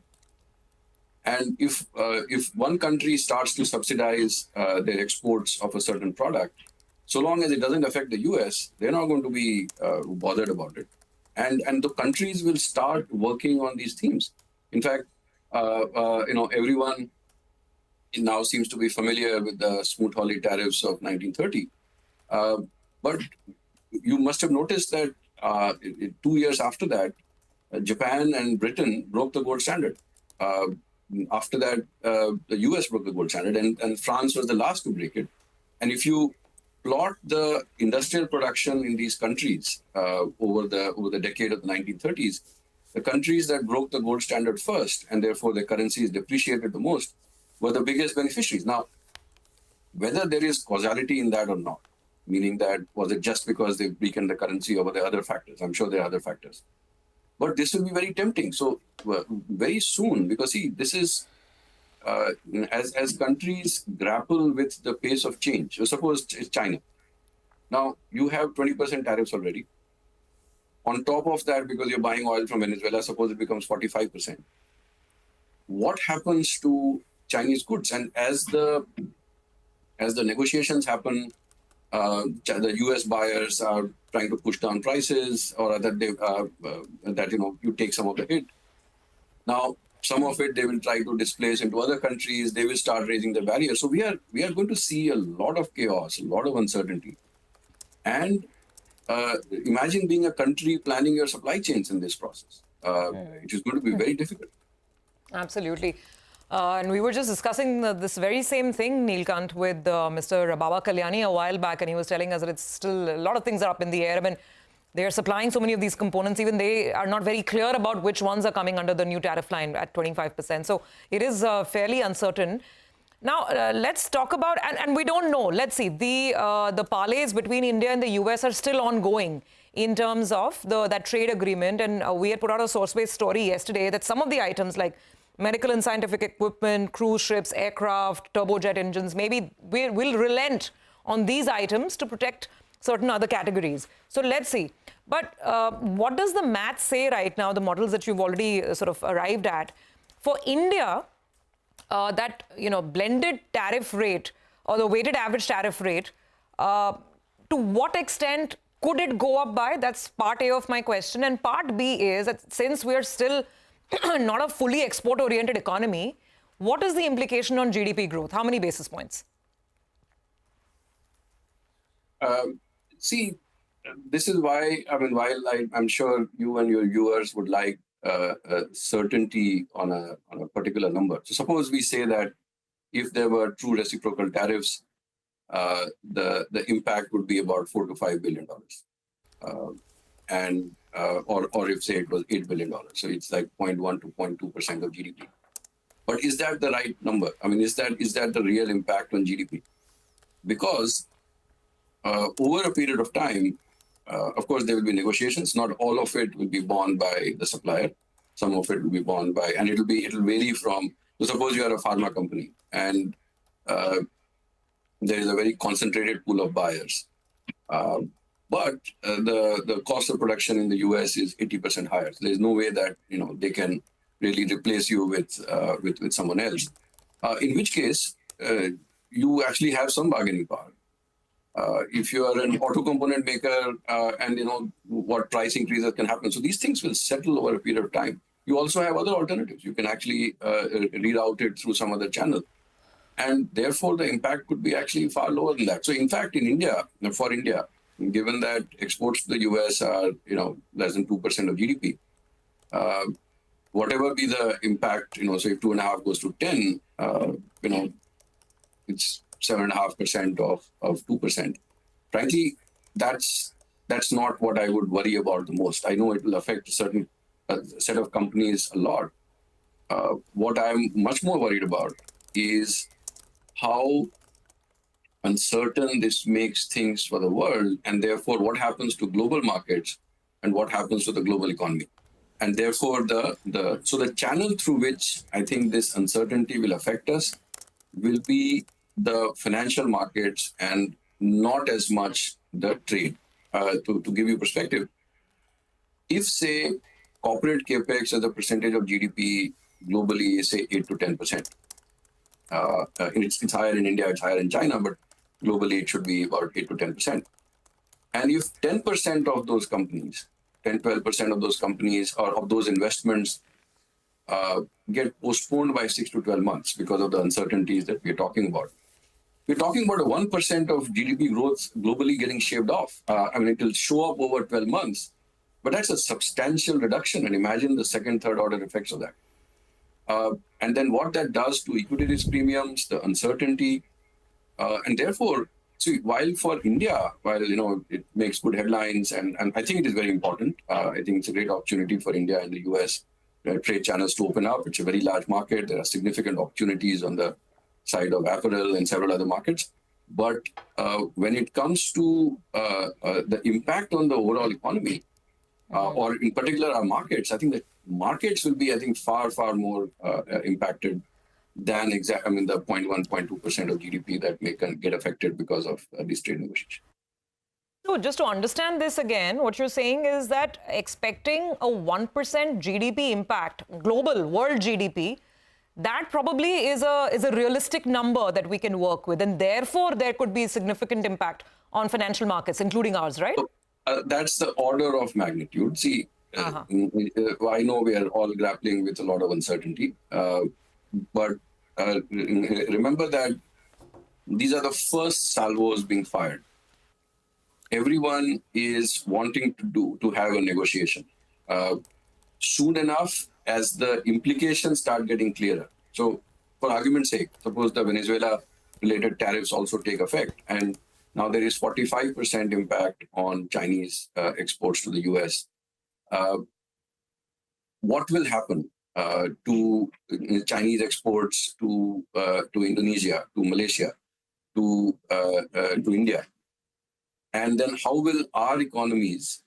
And if one country starts to subsidize their exports of a certain product, so long as it doesn't affect the US, they're not going to be bothered about it. And the countries will start working on these themes. In fact, everyone now seems to be familiar with the Smoot-Hawley tariffs of 1930. But you must have noticed that 2 years after that, Japan and Britain broke the gold standard. After that, the US broke the gold standard, and France was the last to break it. And if you plot the industrial production in these countries over the decade of the 1930s, the countries that broke the gold standard first, and therefore their currencies depreciated the most, were the biggest beneficiaries. Now, whether there is causality in that or not, meaning that was it just because they weakened the currency or were there other factors? I'm sure there are other factors. But this will be very tempting. So very soon, because see, this is as countries grapple with the pace of change. So suppose it's China. Now you have 20% tariffs already. On top of that, because you're buying oil from Venezuela, suppose it becomes 45%. What happens to Chinese goods? And as the negotiations happen, the U.S. buyers are trying to push down prices, or that you take some of the hit. Now, some of it they will try to displace into other countries. They will start raising the barriers. So we are going to see a lot of chaos, a lot of uncertainty, and imagine being a country planning your supply chains in this process. It is going to be very difficult. Absolutely. And we were just discussing this very same thing, Neelkant, with Mr. Baba Kalyani a while back, and he was telling us that it's still a lot of things are up in the air. I mean, they are supplying so many of these components, even they are not very clear about which ones are coming under the new tariff line at 25%. So it is fairly uncertain. Now, let's talk about, and we don't know, let's see, the parlays between India and the US are still ongoing in terms of that trade agreement. And we had put out a source-based story yesterday that some of the items like medical and scientific equipment, cruise ships, aircraft, turbojet engines, maybe we'll relent on these items to protect certain other categories. So let's see. But what does the math say right now, the models that you've already sort of arrived at? For India, that blended tariff rate or the weighted average tariff rate, to what extent could it go up by? That's part A of my question. And part B is that since we're still not a fully export-oriented economy, what is the implication on GDP growth? How many basis points? See, this is why, while I'm sure you and your viewers would like certainty on a particular number. So suppose we say that if there were true reciprocal tariffs, the impact would be about $4 to $5 billion. Or if say it was $8 billion. So it's like 0.1 to 0.2% of GDP. But is that the right number? Is that the real impact on GDP? Because over a period of time, of course, there will be negotiations. Not all of it will be borne by the supplier. Some of it will be borne by, and it'll vary from. So suppose you are a pharma company and there is a very concentrated pool of buyers, but the cost of production in the US is 80% higher. So there's no way that they can really replace you with someone else. In which case, you actually have some bargaining power. If you are an auto component maker and what price increases can happen. So these things will settle over a period of time. You also have other alternatives. You can actually reroute it through some other channel. And therefore, the impact could be actually far lower than that. So in fact, for India, given that exports to the US are less than 2% of GDP, whatever be the impact, so if 2.5 goes to 10, it's 7.5% of 2%. Frankly, that's not what I would worry about the most. I know it will affect a certain set of companies a lot. What I'm much more worried about is how uncertain this makes things for the world, and therefore what happens to global markets and what happens to the global economy. And therefore, the channel through which I think this uncertainty will affect us will be the financial markets and not as much the trade. To give you perspective, if say corporate capex as a percentage of GDP globally is say 8 to 10%, it's higher in India, it's higher in China, but globally it should be about 8 to 10%. And if 10% of those companies 10-12% of those companies or of those investments get postponed by 6 to 12 months because of the uncertainties that we're talking about. We're talking about a 1% of GDP growth globally getting shaved off. It will show up over 12 months, but that's a substantial reduction. And imagine the second, third order effects of that. And then what that does to equity risk premiums, the uncertainty, and therefore, see, while for India, it makes good headlines, and I think it is very important. I think it's a great opportunity for India and the US trade channels to open up. It's a very large market. There are significant opportunities on the side of apparel and several other markets. But when it comes to the impact on the overall economy, or in particular our markets, I think the markets will be, far, far more impacted than the 0.1, 0.2% of GDP that may get affected because of these trade negotiations. So just to understand this again, what you're saying is that expecting a 1% GDP impact, global, world GDP, that probably is a realistic number that we can work with, and therefore there could be significant impact on financial markets, including ours, right? So, that's the order of magnitude. See, I know we are all grappling with a lot of uncertainty, but remember that these are the first salvos being fired. Everyone is wanting to have a negotiation. Soon enough, as the implications start getting clearer. So, for argument's sake, suppose the Venezuela-related tariffs also take effect, and now there is 45% impact on Chinese exports to the US. What will happen to Chinese exports to Indonesia, to Malaysia, to India? And then how will our economies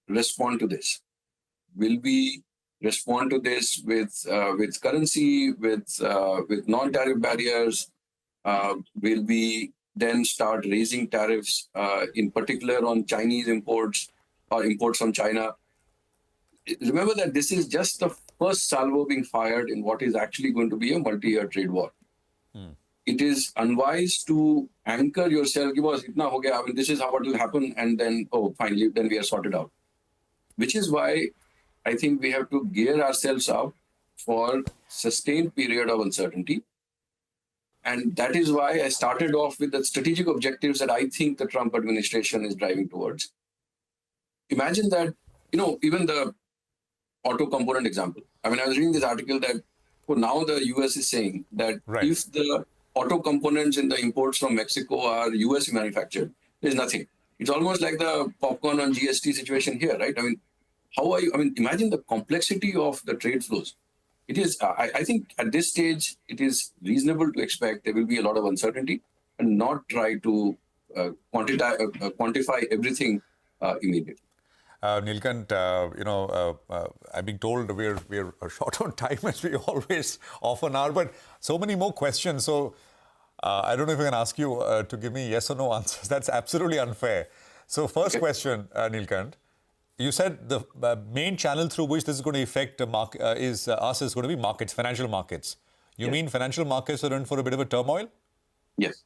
respond to this? Will we respond to this with currency, with non-tariff barriers? Will we then start raising tariffs, in particular on Chinese imports or imports from China? Remember that this is just the first salvo being fired in what is actually going to be a multi-year trade war. It is unwise to anchor yourself, this is how it will happen, and then, finally, then we are sorted out. Which is why I think we have to gear ourselves up for sustained period of uncertainty. And that is why I started off with the strategic objectives that I think the Trump administration is driving towards. Imagine that, even the auto component example. I was reading this article that now the US is saying that if the auto components in the imports from Mexico are US manufactured, there's nothing. It's almost like the popcorn on GST situation here, right? How are you? Imagine the complexity of the trade flows. It is, I think at this stage, it is reasonable to expect there will be a lot of uncertainty and not try to quantify everything immediately. Nilkant, I'm being told we're short on time as we always often are, but so many more questions. So I don't know if I can ask you to give me yes or no answers. That's absolutely unfair. So first question, Nilkant. You said the main channel through which this is going to affect is going to be markets, financial markets. You mean financial markets are in for a bit of a turmoil? Yes.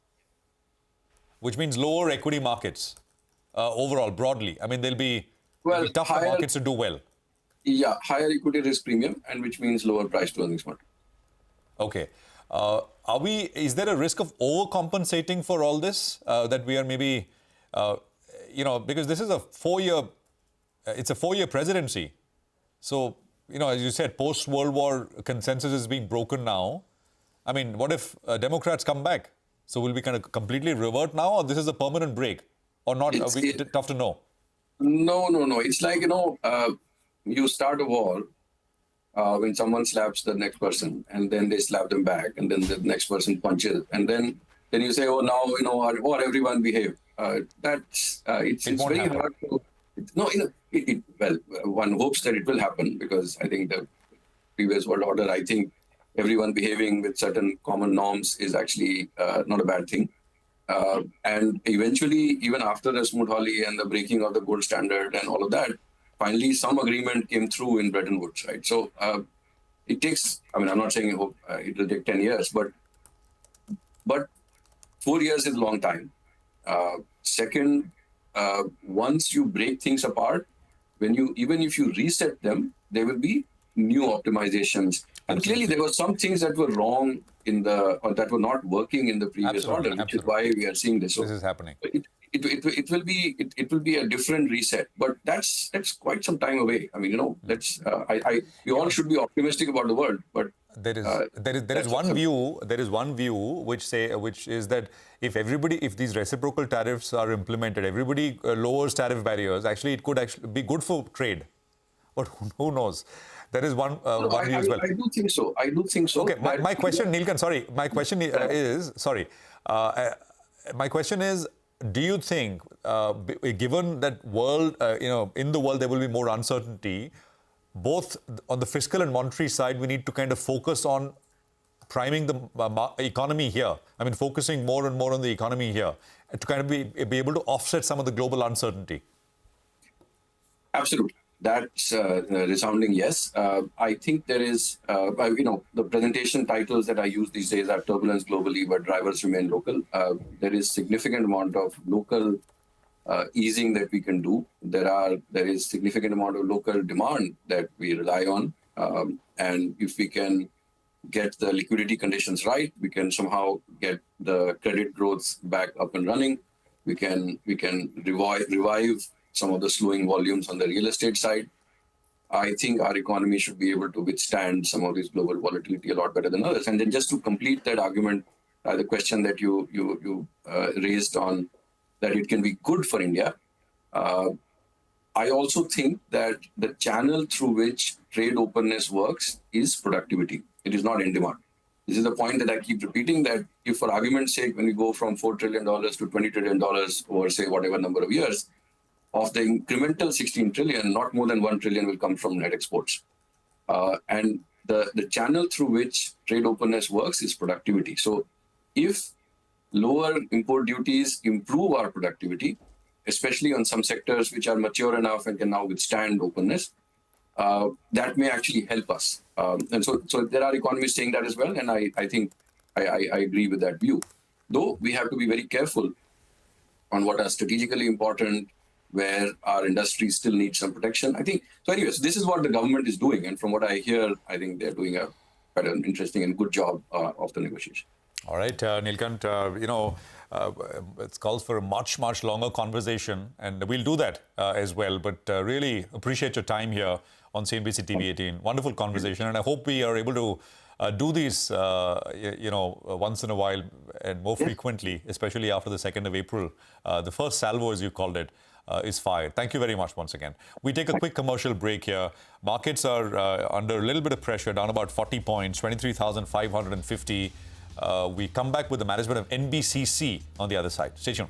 Which means lower equity markets overall, broadly. There'll be tough for markets to do well. Yeah, higher equity risk premium, and which means lower price to earnings multiple. Okay. Is there a risk of overcompensating for all this? That we are maybe, because this is a 4-year... It's a 4-year presidency. So, as you said, post-World War consensus is being broken now. What if Democrats come back? So will we kind of completely revert now, or this is a permanent break? Or not? Tough to know. No. It's like, you start a war when someone slaps the next person, and then they slap them back, and then the next person punches. And then you say, or everyone behave. It's very happen. hard to... one hopes that it will happen, because I think the previous world order, I think everyone behaving with certain common norms is actually not a bad thing. And eventually, even after the Smoot-Hawley and the breaking of the gold standard and all of that, finally some agreement came through in Bretton Woods, right? So it takes, I'm not saying it will take 10 years, but 4 years is a long time. Second, once you break things apart, even if you reset them, there will be new optimizations. And clearly, there were some things that were wrong or that were not working in the previous order, which is why we are seeing this. So this is happening. It will be a different reset, but that's quite some time away. I mean, we all should be optimistic about the world, but there is one view which is that if these reciprocal tariffs are implemented, everybody lowers tariff barriers. Actually, it could actually be good for trade, but who knows? There is one view as well. I do think so. Okay, my question, Neelkan, sorry. My question is, do you think, given that in the world there will be more uncertainty, both on the fiscal and monetary side, we need to kind of focus on priming the economy here. I mean, focusing more and more on the economy here to kind of be able to offset some of the global uncertainty. Absolutely. That's a resounding yes. I think there is, the presentation titles that I use these days are turbulence globally, but drivers remain local. There is significant amount of local easing that we can do. There is significant amount of local demand that we rely on. And if we can get the liquidity conditions right, we can somehow get the credit growth back up and running. We can revive some of the slowing volumes on the real estate side. I think our economy should be able to withstand some of this global volatility a lot better than others. And then just to complete that argument, the question that you raised on that it can be good for India, I also think that the channel through which trade openness works is productivity. It is not in demand. This is the point that I keep repeating, that if for argument's sake, when we go from $4 trillion to $20 trillion over, say, whatever number of years, of the incremental 16 trillion, not more than 1 trillion will come from net exports. And the channel through which trade openness works is productivity. So if lower import duties improve our productivity, especially on some sectors which are mature enough and can now withstand openness, that may actually help us. And so there are economists saying that as well, and I think I agree with that view. Though we have to be very careful on what are strategically important, where our industry still needs some protection. I think, so anyways, this is what the government is doing. And from what I hear, I think they're doing quite an interesting and good job of the negotiation. All right, Neelkant, it calls for a much, much longer conversation, and we'll do that as well. But really appreciate your time here on CNBC-TV18. Wonderful conversation, and I hope we are able to do these, once in a while and more frequently, especially after the 2nd of April. The first salvo, as you called it, is fired. Thank you very much once again. We take a quick commercial break here. Markets are under a little bit of pressure, down about 40 points, 23,550. We come back with the management of NBCC on the other side. Stay tuned.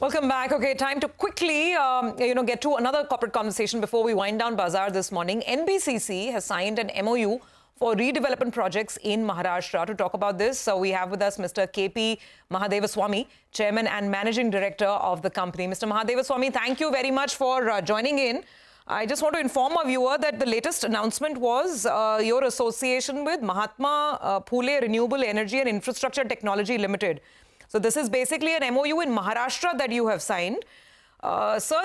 Welcome back. Okay, time to quickly, get to another corporate conversation before we wind down Bazaar this morning. NBCC has signed an MOU for redevelopment projects in Maharashtra. To talk about this, we have with us Mr. KP Mahadevaswamy, Chairman and Managing Director of the company. Mr. Mahadevaswamy, thank you very much for joining in. I just want to inform our viewer that the latest announcement was your association with Mahatma Phule Renewable Energy and Infrastructure Technology Limited. So this is basically an MOU in Maharashtra that you have signed. Sir,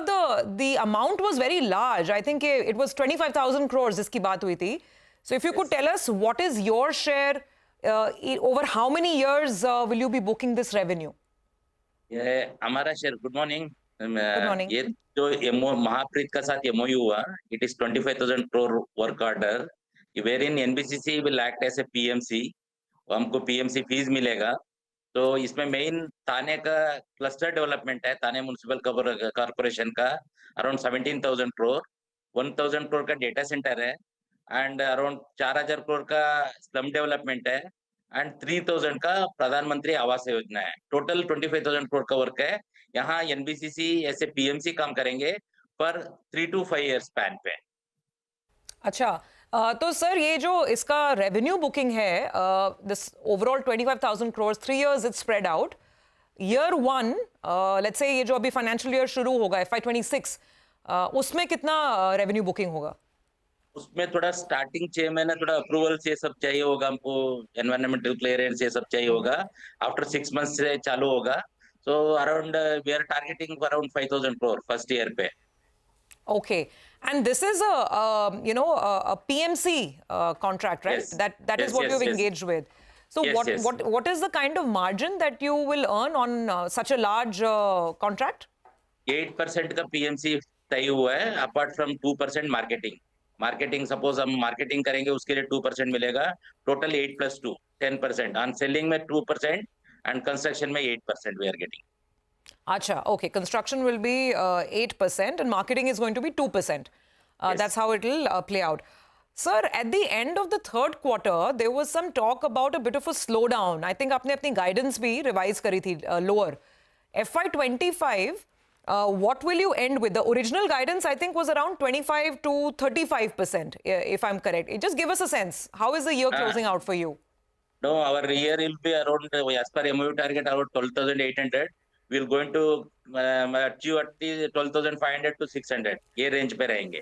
the amount was very large. I think it was 25,000 crores, iski baat hui thi. So if you could tell us what is your share, over how many years will you be booking this revenue? Yeah, हमारा share. Good morning. Good morning. ये जो महाप्रीत का साथ MOU हुआ, it is 25,000 crore work order, wherein NBCC will act as a PMC. हमको PMC fees मिलेगा. तो इसमें मेन थाने का क्लस्टर डेवलपमेंट है, थाने म्युनिसिपल कॉर्पोरेशन का अराउंड 17,000 करोड़, 1,000 करोड़ का डेटा सेंटर है एंड अराउंड 4,000 करोड़ का स्लम डेवलपमेंट है एंड 3,000 का प्रधानमंत्री आवास योजना है. टोटल 25,000 करोड़ का वर्क है. यहाँ एनबीसीसी ऐसे पीएमसी काम करेंगे पर 3 to 5 years स्पैन पे. अच्छा, तो सर ये जो इसका रेवेन्यू बुकिंग है, this overall 25,000 crores, 3 years it's spread out. Year 1, let's say ये जो अभी फाइनेंशियल ईयर शुरू होगा FY26, उसमें कितना रेवेन्यू बुकिंग होगा? उसमें थोड़ा स्टार्टिंग 6 महीने थोड़ा अप्रूवल से सब चाहिए होगा, हमको एनवायरमेंटल क्लियरेंस से सब चाहिए होगा. आफ्टर 6 months से चालू होगा. So around we are targeting around 5,000 crore first year पे. Okay, and this is a PMC contract, right? Yes. That is Yes, what yes, you've yes. engaged with. So Yes, yes. what is the kind of margin that you will earn on such a large contract? 8% का PMC तय हुआ है, apart from 2% marketing. Marketing suppose हम marketing करेंगे उसके लिए 2% मिलेगा. Total 8 + 2 10%. On selling में 2% एंड कंस्ट्रक्शन में 8% we are getting. Acha, okay. Construction will be 8% and marketing is going to be 2%. Yes. That's how it will play out. Sir, at the end of the third quarter, there was some talk about a bit of a slowdown. I think आपने अपनी guidance भी revise करी थी lower. FY25, what will you end with? The original guidance, I think, was around 25 to 35%, if I'm correct. Just give us a sense. How is the year closing out for you? No, our year will be around, as per MOU target, around 12,800. We're going to achieve at the 12,500 to 600. ये range पे रहेंगे.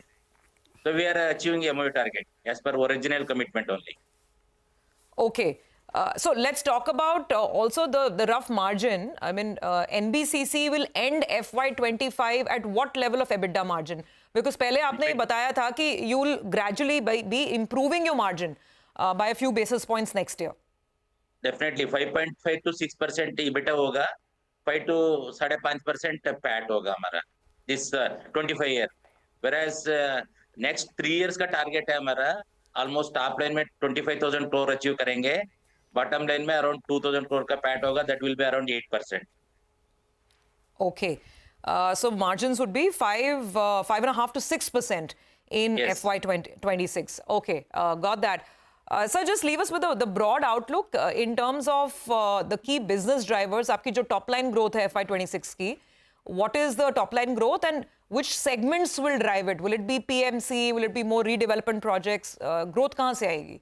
So we are achieving MOU target as per original commitment only. Okay. So let's talk about also the rough margin. I mean, NBCC will end FY25 at what level of EBITDA margin? Because पहले आपने बताया था कि you will gradually be improving your margin by a few basis points next year. Definitely 5.5 to 6% EBITDA होगा. 5 to 5.5% PAT होगा हमारा. This 25 year. Whereas next 3 years का target है हमारा. Almost top line में 25,000 crore achieve करेंगे. Bottom line में around 2,000 crore का PAT होगा. That will be around 8%. Okay. So margins would be 5.5 to 6% in Yes. FY26. Okay, got that. Sir, just leave us with the broad outlook in terms of the key business drivers. आपकी जो top line growth है FY26 की, what is the top line growth and which segments will drive it? Will it be PMC? Will it be more redevelopment projects? Growth कहाँ से आएगी?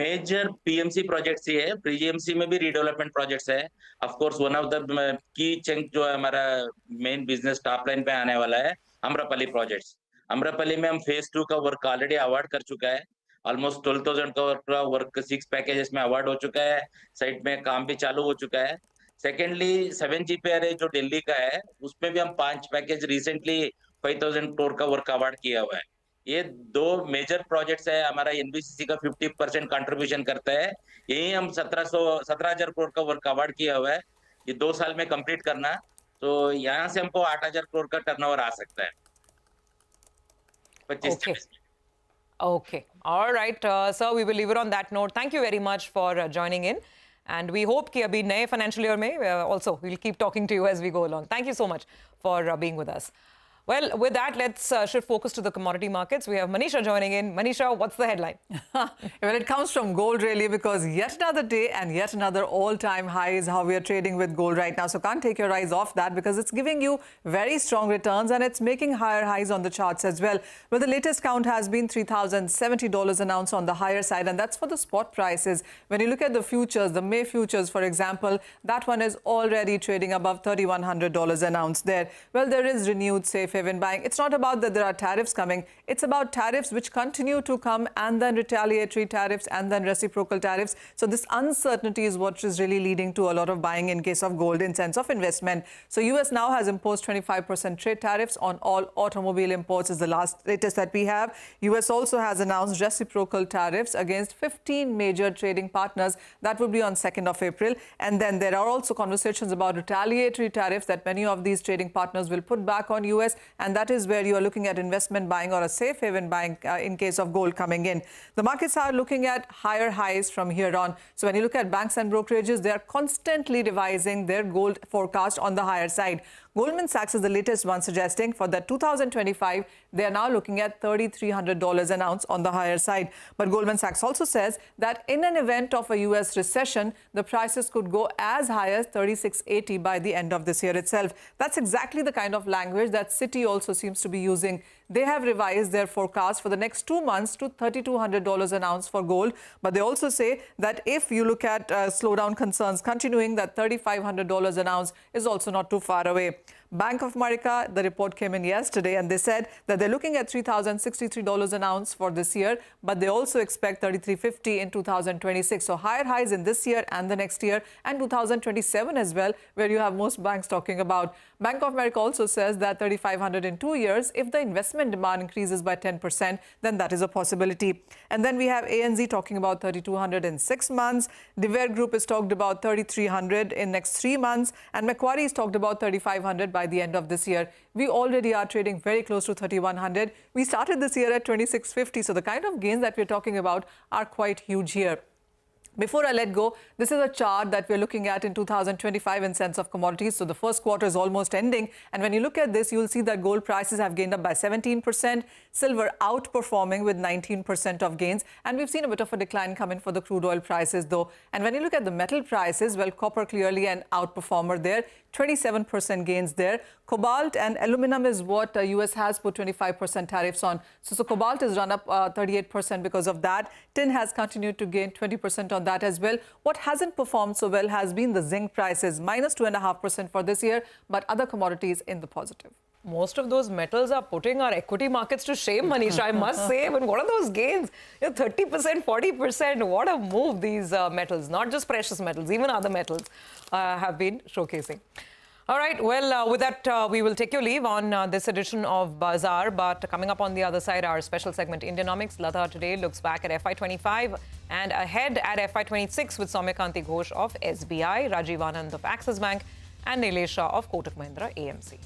Major PMC projects ही है. PMC में भी redevelopment projects है. Of course one of the key chunk जो है हमारा मेन बिजनेस टॉप लाइन पे आने वाला है अमरापल्ली प्रोजेक्ट्स. अमरापल्ली में हम फेज 2 का वर्क ऑलरेडी अवार्ड कर चुका है. ऑलमोस्ट 12,000 का वर्क 6 पैकेजेस में अवार्ड हो चुका है. साइट में काम भी चालू हो चुका है. सेकेंडली 7 GPRA जो दिल्ली का है उसमें भी हम 5 पैकेज रिसेंटली 5,000 करोड़ का वर्क अवार्ड किया हुआ है. ये 2 मेजर प्रोजेक्ट्स है. हमारा एनबीसीसी का 50% कंट्रीब्यूशन करता है. यही हम 17,000 करोड़ का वर्क अवार्ड किया हुआ है. ये 2 साल में कंप्लीट करना, तो यहाँ से हमको 8,000 करोड़ का टर्नओवर आ सकता है. 25. Okay. All right, sir, we will leave it on that note. Thank you very much for joining in. And we hope कि अभी नए financial year में also we'll keep talking to you as we go along. Thank you so much for being with us. Well, with that, let's shift focus to the commodity markets. We have Manisha joining in. Manisha, what's the headline? Well, it comes from gold really, because yet another day and yet another all-time high is how we are trading with gold right now. So can't take your eyes off that, because it's giving you very strong returns and it's making higher highs on the charts as well. Well, the latest count has been $3,070 an ounce on the higher side, and that's for the spot prices. When you look at the futures, the May futures, for example, that one is already trading above $3,100 an ounce there. Well, there is renewed safe haven buying. It's not about that there are tariffs coming. It's about tariffs which continue to come, and then retaliatory tariffs, and then reciprocal tariffs. So this uncertainty is what is really leading to a lot of buying in case of gold in sense of investment. So US now has imposed 25% trade tariffs on all automobile imports is the latest that we have. US also has announced reciprocal tariffs against 15 major trading partners. That would be on 2nd of April. And then there are also conversations about retaliatory tariffs that many of these trading partners will put back on US. And that is where you are looking at investment buying or a safe haven buying in case of gold coming in. The markets are looking at higher highs from here on. So when you look at banks and brokerages, they are constantly revising their gold forecast on the higher side. Goldman Sachs is the latest one, suggesting for the 2025, they are now looking at $3,300 an ounce on the higher side. But Goldman Sachs also says that in an event of a US recession, the prices could go as high as $3,680 by the end of this year itself. That's exactly the kind of language that Citi also seems to be using. They have revised their forecast for the next 2 months to $3,200 an ounce for gold. But they also say that if you look at slowdown concerns continuing, that $3,500 an ounce is also not too far away. Bank of America, the report came in yesterday, and they said that they're looking at $3,063 an ounce for this year, but they also expect $3,350 in 2026. So higher highs in this year and the next year, and 2027 as well, where you have most banks talking about. Bank of America also says that $3,500 in 2 years, if the investment demand increases by 10%, then that is a possibility. And then we have ANZ talking about $3,200 in 6 months. De Beer Group is talked about $3,300 in next 3 months, and Macquarie is talked about $3,500 by the end of this year. We already are trading very close to $3,100. We started this year at $2,650. So the kind of gains that we're talking about are quite huge here. Before I let go, this is a chart that we're looking at in 2025 in sense of commodities. So the first quarter is almost ending. And when you look at this, you'll see that gold prices have gained up by 17%, silver outperforming with 19% of gains. And we've seen a bit of a decline come in for the crude oil prices, though. And when you look at the metal prices, well, copper clearly an outperformer there, 27% gains there. Cobalt and aluminum is what US has put 25% tariffs on. So cobalt has run up 38% because of that. Tin has continued to gain 20% on that as well. What hasn't performed so well has been the zinc prices, minus 2.5% for this year, but other commodities in the positive. Most of those metals are putting our equity markets to shame, Manisha, I must say. But what are those gains? 30%, 40%. What a move these metals, not just precious metals, even other metals have been showcasing. All right, well, with that, we will take your leave on this edition of Bazaar. But coming up on the other side, our special segment, Indianomics. Lata today looks back at FY25 and ahead at FY26 with Soumyakanti Ghosh of SBI, Rajiv Anand of Axis Bank, and Nilesh Shah of Kotak Mahindra AMC.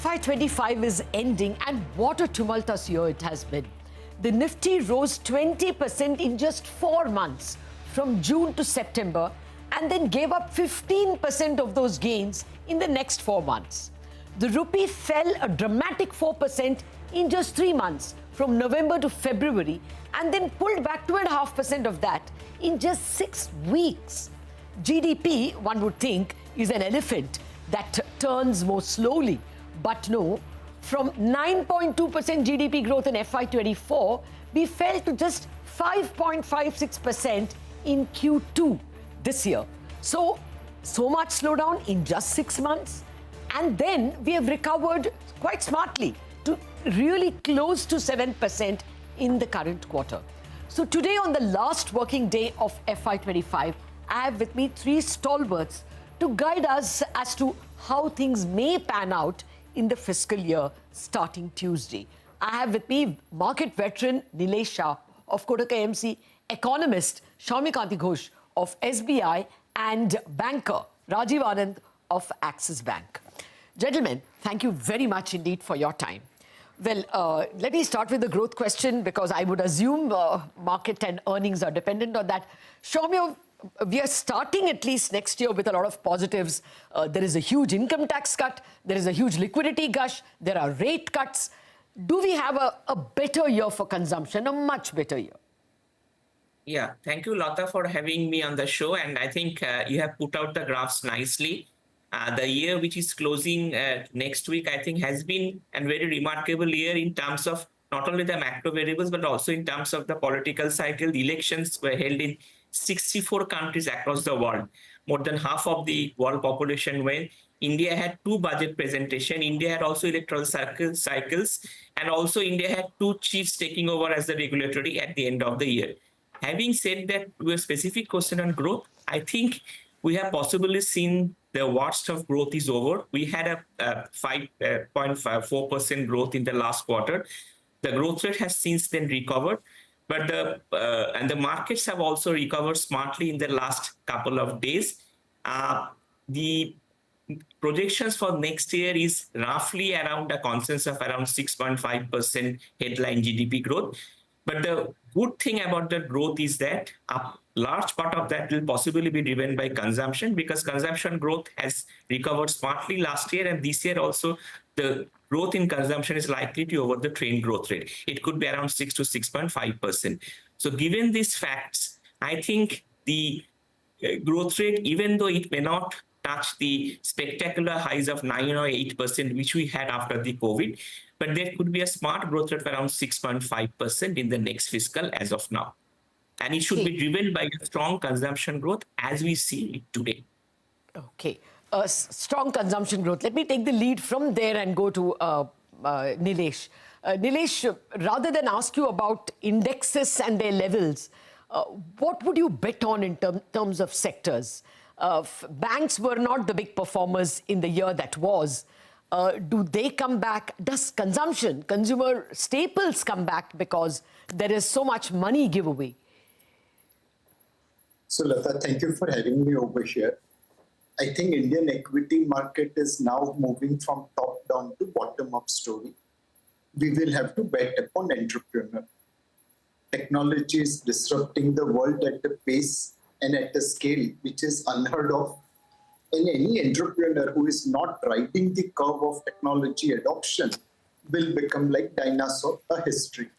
FY25 is ending, and what a tumultuous year it has been. The Nifty rose 20% in just 4 months, from June to September, and then gave up 15% of those gains in the next 4 months. The rupee fell a dramatic 4% in just 3 months, from November to February, and then pulled back 2.5% of that in just 6 weeks. GDP, one would think, is an elephant that turns more slowly. But no, from 9.2% GDP growth in FY24, we fell to just 5.56% in Q2 this year. So much slowdown in just 6 months. And then we have recovered quite smartly to really close to 7% in the current quarter. So today, on the last working day of FY25, I have with me 3 stalwarts to guide us as to how things may pan out in the fiscal year starting Tuesday. I have with me market veteran Nilesh Shah of Kotak AMC, economist Soumyakanti Ghosh of SBI, and banker Rajiv Anand of Axis Bank. Gentlemen, thank you very much indeed for your time. Well, let me start with the growth question, because I would assume market and earnings are dependent on that. Soumya, we are starting at least next year with a lot of positives. There is a huge income tax cut. There is a huge liquidity gush. There are rate cuts. Do we have a better year for consumption, a much better year? Yeah, thank you, Lata, for having me on the show. And I think you have put out the graphs nicely. The year which is closing next week, I think, has been a very remarkable year in terms of not only the macro variables, but also in terms of the political cycle. The elections were held in 64 countries across the world. More than half of the world population went. India had 2 budget presentations. India had also electoral cycles. And also India had 2 chiefs taking over as the regulatory at the end of the year. Having said that, to a specific question on growth, I think we have possibly seen the worst of growth is over. We had a 5.4% growth in the last quarter. The growth rate has since then recovered. But the markets have also recovered smartly in the last couple of days. The projections for next year is roughly around a consensus of around 6.5% headline GDP growth. But the good thing about the growth is that a large part of that will possibly be driven by consumption, because consumption growth has recovered smartly last year, and this year also the growth in consumption is likely to over the trend growth rate. It could be around 6 to 6.5%. So given these facts, I think the growth rate, even though it may not touch the spectacular highs of 9 or 8%, which we had after the COVID, but there could be a smart growth rate of around 6.5% in the next fiscal as of now. And it should be driven by a strong consumption growth as we see it today. Okay. Strong consumption growth. Let me take the lead from there and go to Nilesh. Nilesh, rather than ask you about indexes and their levels, what would you bet on in terms of sectors? Banks were not the big performers in the year that was. Do they come back? Does consumption, consumer staples come back because there is so much money giveaway? So, Lata, thank you for having me over here. I think Indian equity market is now moving from top down to bottom up story. We will have to bet upon entrepreneur. Technology is disrupting the world at a pace and at a scale which is unheard of. And any entrepreneur who is not riding the curve of technology adoption will become like dinosaur, a history.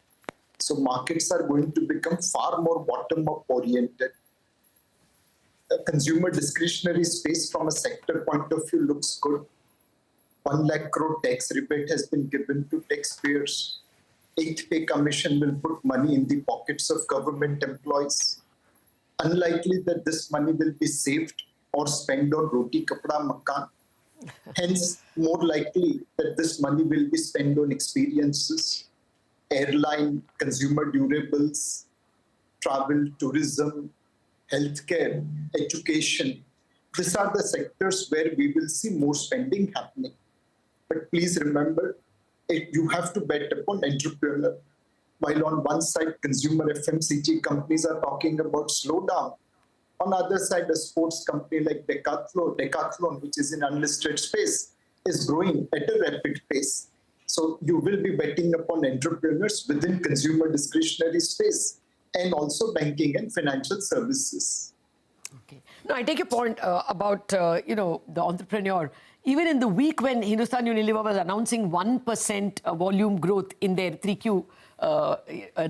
So markets are going to become far more bottom-up oriented. The consumer discretionary space from a sector point of view looks good. 1 lakh crore tax rebate has been given to taxpayers. 8th pay commission will put money in the pockets of government employees. Unlikely that this money will be saved or spent on roti, kapda, makan. Hence, more likely that this money will be spent on experiences, airline, consumer durables, travel, tourism, healthcare, education. These are the sectors where we will see more spending happening. But please remember, you have to bet upon entrepreneur. While on one side, consumer FMCG companies are talking about slowdown, on the other side, a sports company like Decathlon, which is in unlisted space, is growing at a rapid pace. So you will be betting upon entrepreneurs within consumer discretionary space and also banking and financial services. Okay. No, I take your point about, the entrepreneur. Even in the week when Hindustan Unilever was announcing 1% volume growth in their 3Q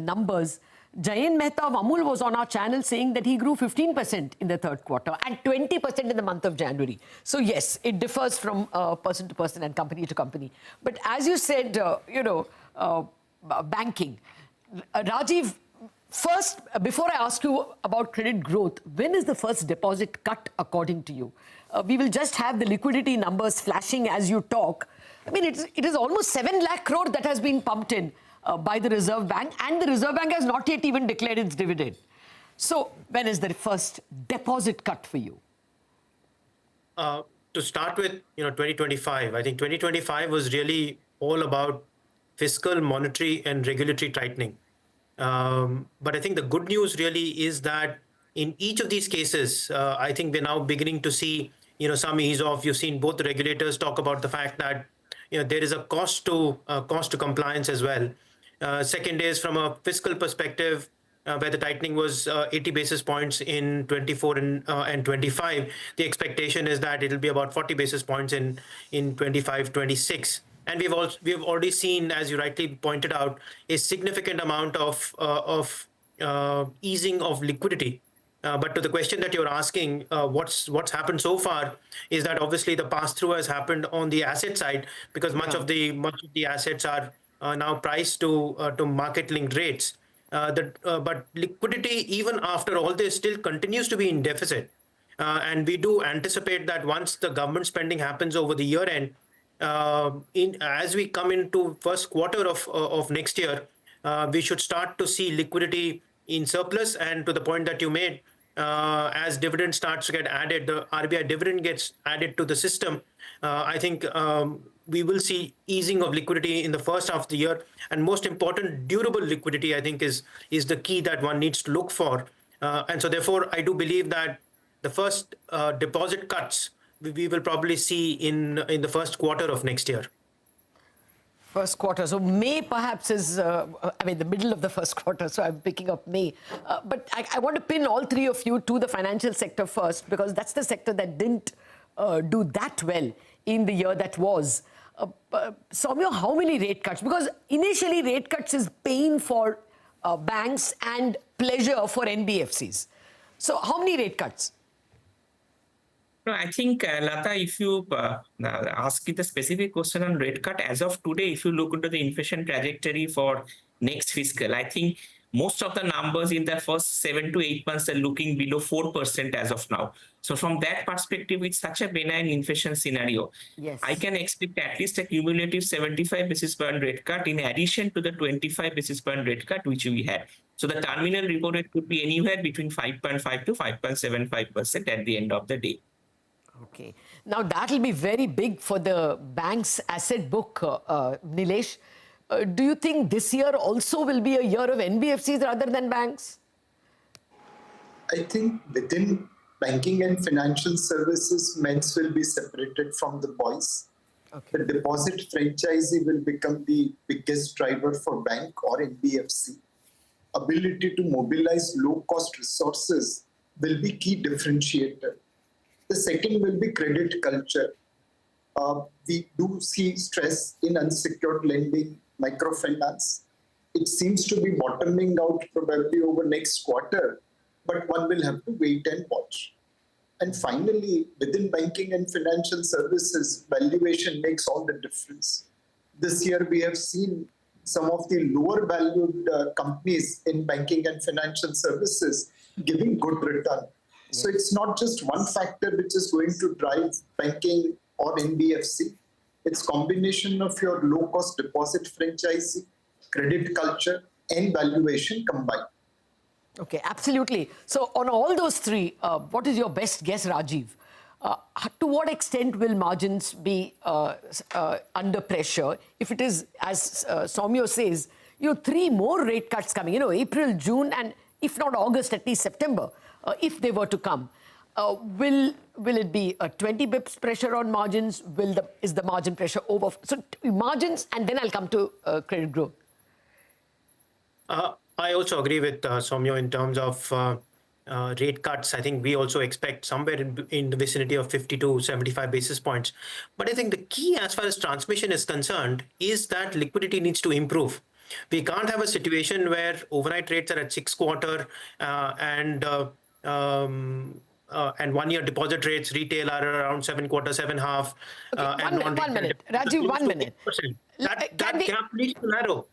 numbers, Jayant Mehta of Amul was on our channel saying that he grew 15% in the third quarter and 20% in the month of January. So yes, it differs from person to person and company to company. But as you said, banking. Rajiv, first, before I ask you about credit growth, when is the first deposit cut according to you? We will just have the liquidity numbers flashing as you talk. I mean, it is almost 7 lakh crore that has been pumped in by the Reserve Bank, and the Reserve Bank has not yet even declared its dividend. So when is the first deposit cut for you? To start with, 2025, I think 2025 was really all about fiscal, monetary and regulatory tightening. But I think the good news really is that in each of these cases, I think we're now beginning to see, some ease off. You've seen both the regulators talk about the fact that, there is a cost to compliance as well. Second is from a fiscal perspective, where the tightening was 80 basis points in 24 and 25. The expectation is that it'll be about 40 basis points in 25, 26. And we've already seen, as you rightly pointed out, a significant amount of easing of liquidity. But to the question that you're asking, what's happened so far is that obviously the pass-through has happened on the asset side, because much of the assets are now priced to market-linked rates. But liquidity, even after all this, still continues to be in deficit. And we do anticipate that once the government spending happens over the year end, as we come into first quarter of next year, we should start to see liquidity in surplus. And to the point that you made, as dividend starts to get added, the RBI dividend gets added to the system, I think we will see easing of liquidity in the first half of the year. And most important, durable liquidity, I think, is the key that one needs to look for. And so therefore, I do believe that the first deposit cuts we will probably see in the first quarter of next year. First quarter. So May perhaps is, the middle of the first quarter. So I'm picking up May. But I want to pin all three of you to the financial sector first, because that's the sector that didn't do that well in the year that was. Soumya, how many rate cuts? Because initially rate cuts is pain for banks and pleasure for NBFCs. So how many rate cuts? No, I think, Lata, if you ask the specific question on rate cut, as of today, if you look into the inflation trajectory for next fiscal, I think most of the numbers in the first 7 to 8 months are looking below 4% as of now. So from that perspective, it's such a benign inflation scenario. Yes. I can expect at least a cumulative 75 basis point rate cut in addition to the 25 basis point rate cut which we had. So the terminal repo rate could be anywhere between 5.5 to 5.75% at the end of the day. Okay. Now that will be very big for the bank's asset book, Nilesh. Do you think this year also will be a year of NBFCs rather than banks? I think within banking and financial services, men's will be separated from the boys. Okay. The deposit franchisee will become the biggest driver for bank or NBFC. Ability to mobilize low-cost resources will be key differentiator. The second will be credit culture. We do see stress in unsecured lending, microfinance. It seems to be bottoming out probably over next quarter, but one will have to wait and watch. And finally, within banking and financial services, valuation makes all the difference. This year, we have seen some of the lower valued companies in banking and financial services giving good return. So it's not just one factor which is going to drive banking or NBFC. It's combination of your low-cost deposit franchising, credit culture, and valuation combined. Okay, absolutely. So on all those three, what is your best guess, Rajiv? To what extent will margins be under pressure if it is, as Soumya says, 3 more rate cuts coming, April, June, and if not August, at least September, if they were to come. Will it be a 20 bips pressure on margins? Is the margin pressure over? So margins, and then I'll come to credit growth. I also agree with Soumya in terms of rate cuts. I think we also expect somewhere in the vicinity of 50 to 75 basis points. But I think the key as far as transmission is concerned is that liquidity needs to improve. We can't have a situation where overnight rates are at 6.25 and 1-year deposit rates retail are around 7.25, 7.5. Okay, one minute. Rajiv, 1 minute. That gap needs to narrow.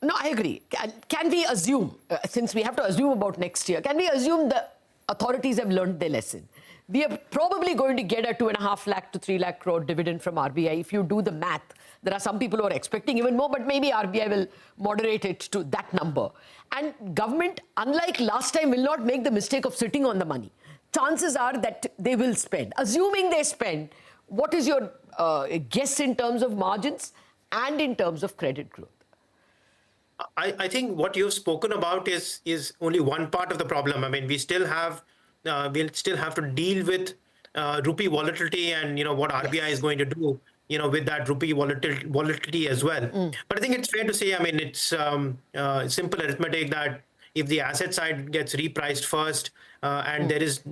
No, I agree. Can we assume, since we have to assume about next year, can we assume the authorities have learned their lesson? We are probably going to get a 2.5 lakh to 3 lakh crore dividend from RBI. If you do the math, there are some people who are expecting even more, but maybe RBI will moderate it to that number. And government, unlike last time, will not make the mistake of sitting on the money. Chances are that they will spend. Assuming they spend, what is your guess in terms of margins and in terms of credit growth? I think what you've spoken about is only one part of the problem. I mean, we'll still have to deal with rupee volatility and what RBI is going to do with that rupee volatility as well. But I think it's fair to say, I mean, it's simple arithmetic that if the asset side gets repriced first and there is